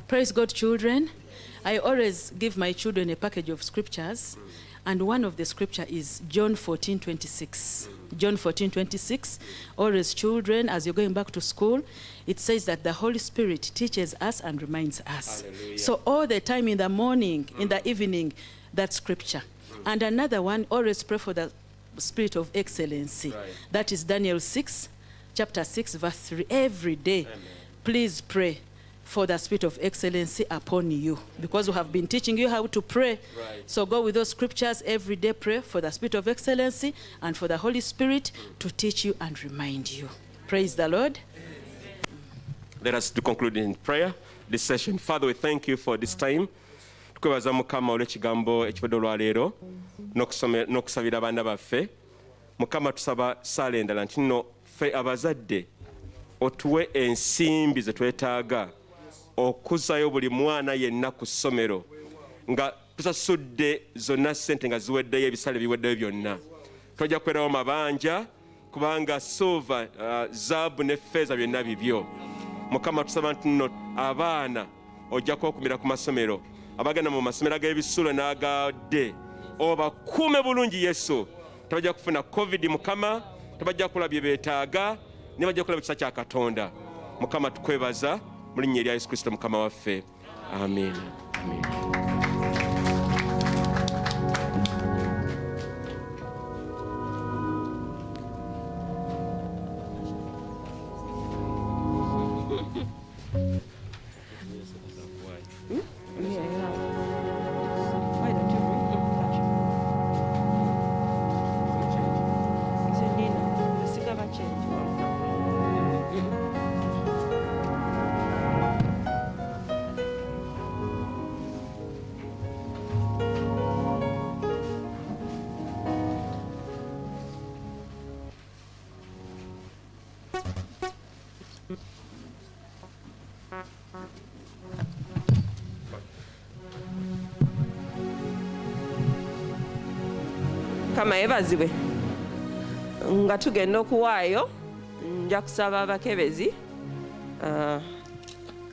Praise God, children. I always give my children a package of scriptures, and one of the scripture is John 14:26. John 14:26. Always, children, as you're going back to school, it says that the Holy Spirit teaches us and reminds us. Hallelujah. So all the time, in the morning, in the evening, that scripture. And another one, always pray for the spirit of excellency. Right. That is Daniel 6, chapter 6, verse 3. Every day, amen, please pray for the spirit of excellency upon you, because we have been teaching you how to pray. Right. So go with those scriptures every day, pray for the spirit of excellency and for the Holy Spirit to teach you and remind you. Praise the Lord. Let us conclude in prayer this session. Father, we thank you for this time. Tukwebaza Mukama olw'ekigambo ekibadde olwaleero n'okusabira abaana baffe. Mukama tusaba saala endala nti nno ffe abazadde otuwe ensimbi ze twetaaga okuzayo buli mwana yenna ku ssomero nga tusasudde zonna ssente nga ziweddeyo, ebisale biweddeyo byonna. Tojja kukwerawo mabanja kubanga silver, zaabu ne ffeeza byonna bibyo. Mukama tusaba nti nno abaana ojja kwokumira ku masomero, abagenda mu masomero ag'ebisulo n'agadde obakuume bulungi Yesu. Tebajja kufuna covid Mukama, tebajja kula bye beetaaga, ne bajja kula ekisa kya Katonda. Mukama tukwebaza mu linnya erya Yesu Kristo Mukama waffe. Amen. Amen. Kama ebazibwe nga tugenda okuwaayo, nja kusaba abakebezi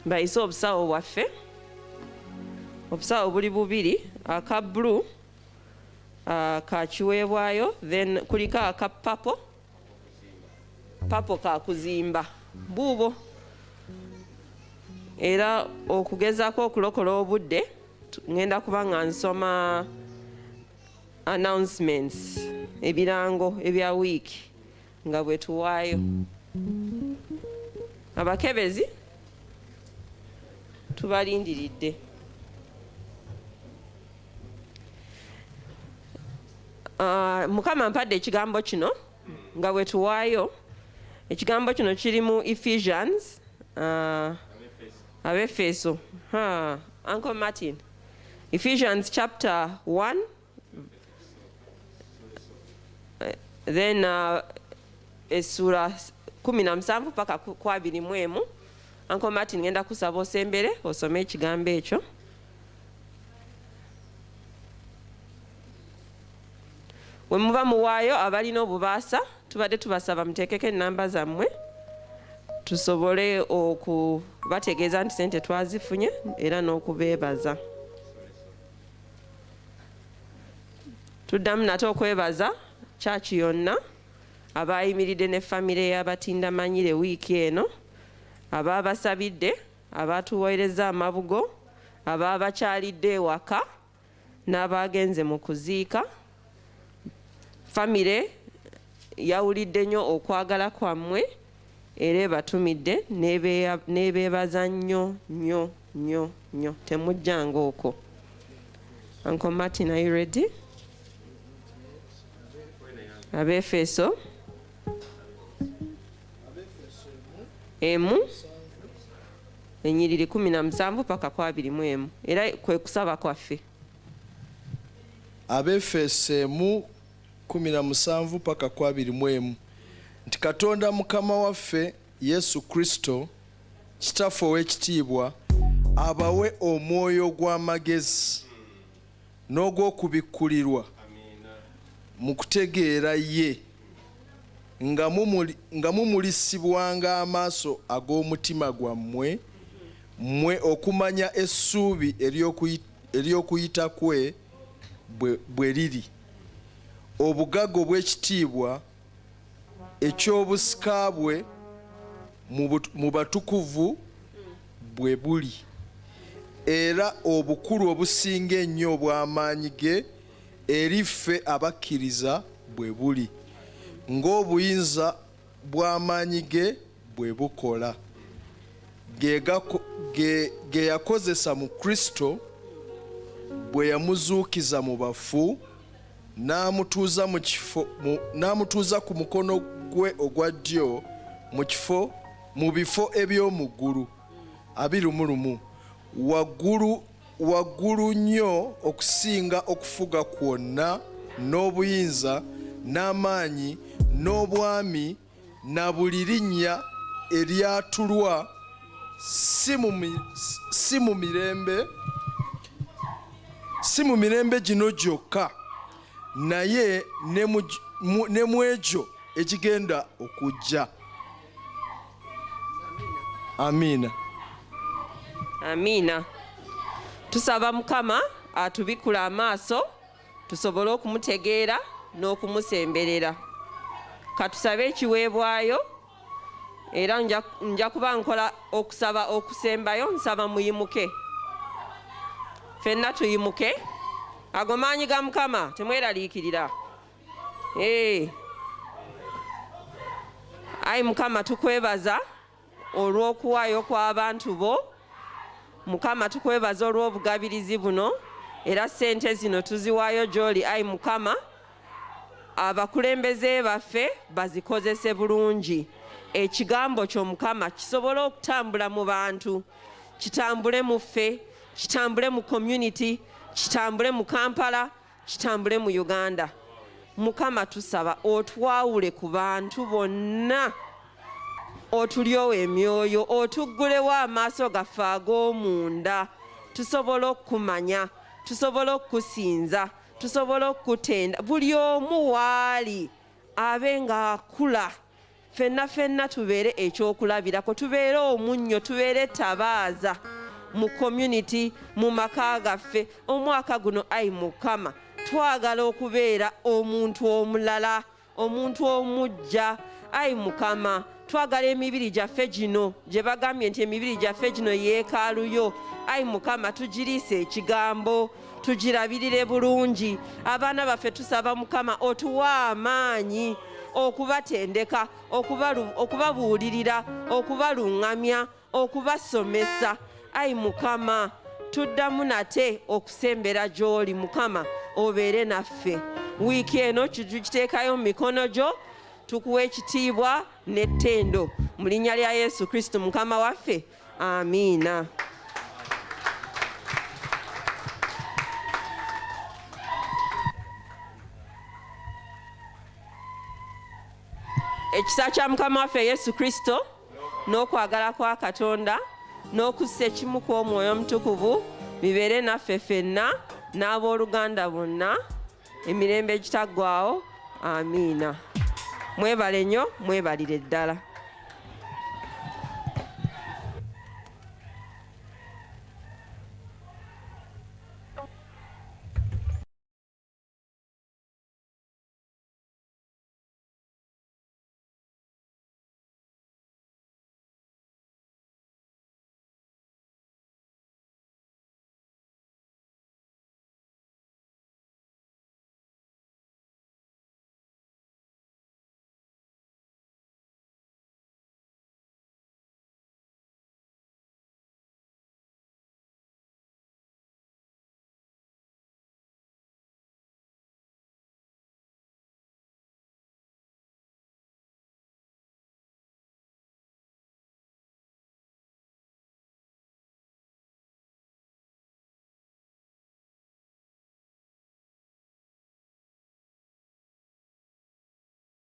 bayise obusawo bwaffe. Obusawo buli bubiri, aka blue ka kiweebwayo, then kuliko aka papo ka kuzimba buubo. Era okugezaako okulokola obudde, ngenda kuba nga nsoma announcements, ebirango ebya wiiki nga bwe tuwaayo. Abakebezi tubalindiridde. Mukama mpadde ekigambo kino nga bwe tuwaayo. Ekigambo kino kiri mu Ephesians, Abefeso. Uncle Martin. Ephesians chapter 1. Then esura 17 paka ku 21. Uncle Martin ngenda kusaba osembere osome ekigambo ekyo. bwe muba muwaayo abalina obubaasa tubadde tubasaba muteekeko ennamba zammwe tusobole okubategeeza nti sente twazifunye era n'okubeebaza. Tuddamu nate okwebaza chachi yonna abayimiridde ne famire y'abatindamanyire wiiki eno, abaabasabidde, abaatuweereza amabugo, abaabakyalidde ewaka n'abaagenze mu kuziika. Famire yawulidde nnyo okwagala kwammwe era ebatumidde n'ebeebaza nnyo nnyo nnyo nnyo. Temujjanga okwo. Uncle Martin, are you ready? Abefeso emu ennyiriri 17 paka kwa 21 era kwe kusaba kwaffe. Abefeso emu 17 paka kwa 21 nti Katonda Mukama waffe Yesu Kristo Kitaffe ow'ekitiibwa abawe omwoyo gw'amagezi n'ogw'okubikkulirwa mu kutegeera ye nga mumulisibwanga amaaso ag'omutima gwammwe mmwe okumanya essuubi ery'okuyita kwe bwe liri, obugagga obw'ekitiibwa eky'obusika bwe mu batukuvu bwe buli, era obukulu obusinga ennyo obw'amaanyi ge eri ffe abakkiriza bwe buli, ng'obuyinza bw'amaanyi ge bwe bukola, ge yakozesa mu Kristo bwe yamuzuukiza mu bafu n'amutuuza ku mukono gwe ogwa ddyo mu bifo eby'omu ggulu 21 waggulu nnyo okusinga okufuga kwonna n'obuyinza n'amaanyi n'obwami na buli linnya eryatulwa si mu mirembe gino gyokka naye ne mu egyo ekigenda okujja. Amiina. Amiina. Tusaba Mukama atubikule amaaso tusobole okumutegeera n'okumusemberera. Katusabe ekiweebwayo era nja kuba nkola okusaba okusembayo. Nsaba muyimuke, ffenna tuyimuke. Ago maanyi ga Mukama temweraliikirira. Ayi Mukama tukwebaza olw'okuwaayo kw'abantu bo. Mukama tukwebaza olw'obugabirizi buno era sente zino tuziwaayo gy'oli. Ayi Mukama abakulembeze baffe bazikozese bulungi. Ekigambo kyo Mukama kisobole okutambula mu bantu, kitambule mu ffe, kitambule mu community, kitambule mu Kampala, kitambule mu Uganda. Mukama tusaba otwawule ku bantu bonna, otulyowo emyoyo, otuggulewo amaaso gaffe ag'omunda, tusobole okukumanya, tusobole okukusinza, tusobole okukutenda. Buli omu waali abe ng'akula. Ffenna tubeere ekyokulabirako, tubeere omunnyo, tubeere ettabaaza mu community, mu maka gaffe. Omwaka guno ayi Mukama twagala okubeera omuntu omulala, omuntu omuggya. Ayi Mukama twagala emibiri gyaffe gino gye bagambye nti emibiri gyaffe gino yeekaaluyo. Ayi Mukama tugiriise ekigambo, tugirabirire bulungi. Abaana baffe tusaba Mukama otuwa amaanyi okubatendeka, okubabuulirira, okubaluŋŋamya, okubasomesa. Ayi Mukama tuddamu nate okusembera gy'oli. Mukama obeere naffe. Wiiki eno kiteekayo mu mikono gyo, tukuwa ekitiibwa n'ettendo mu linnya lya Yesu Kristo Mukama waffe. Amiina. Ekisa kya Mukama waffe Yesu Kristo n'okwagala kwa Katonda n'okussa ekimu kw'Omwoyo Omutukuvu bibeere naffe ffenna n'abooluganda bonna emirembe egitaggwaawo amiina mwebale nnyo mwebalire ddala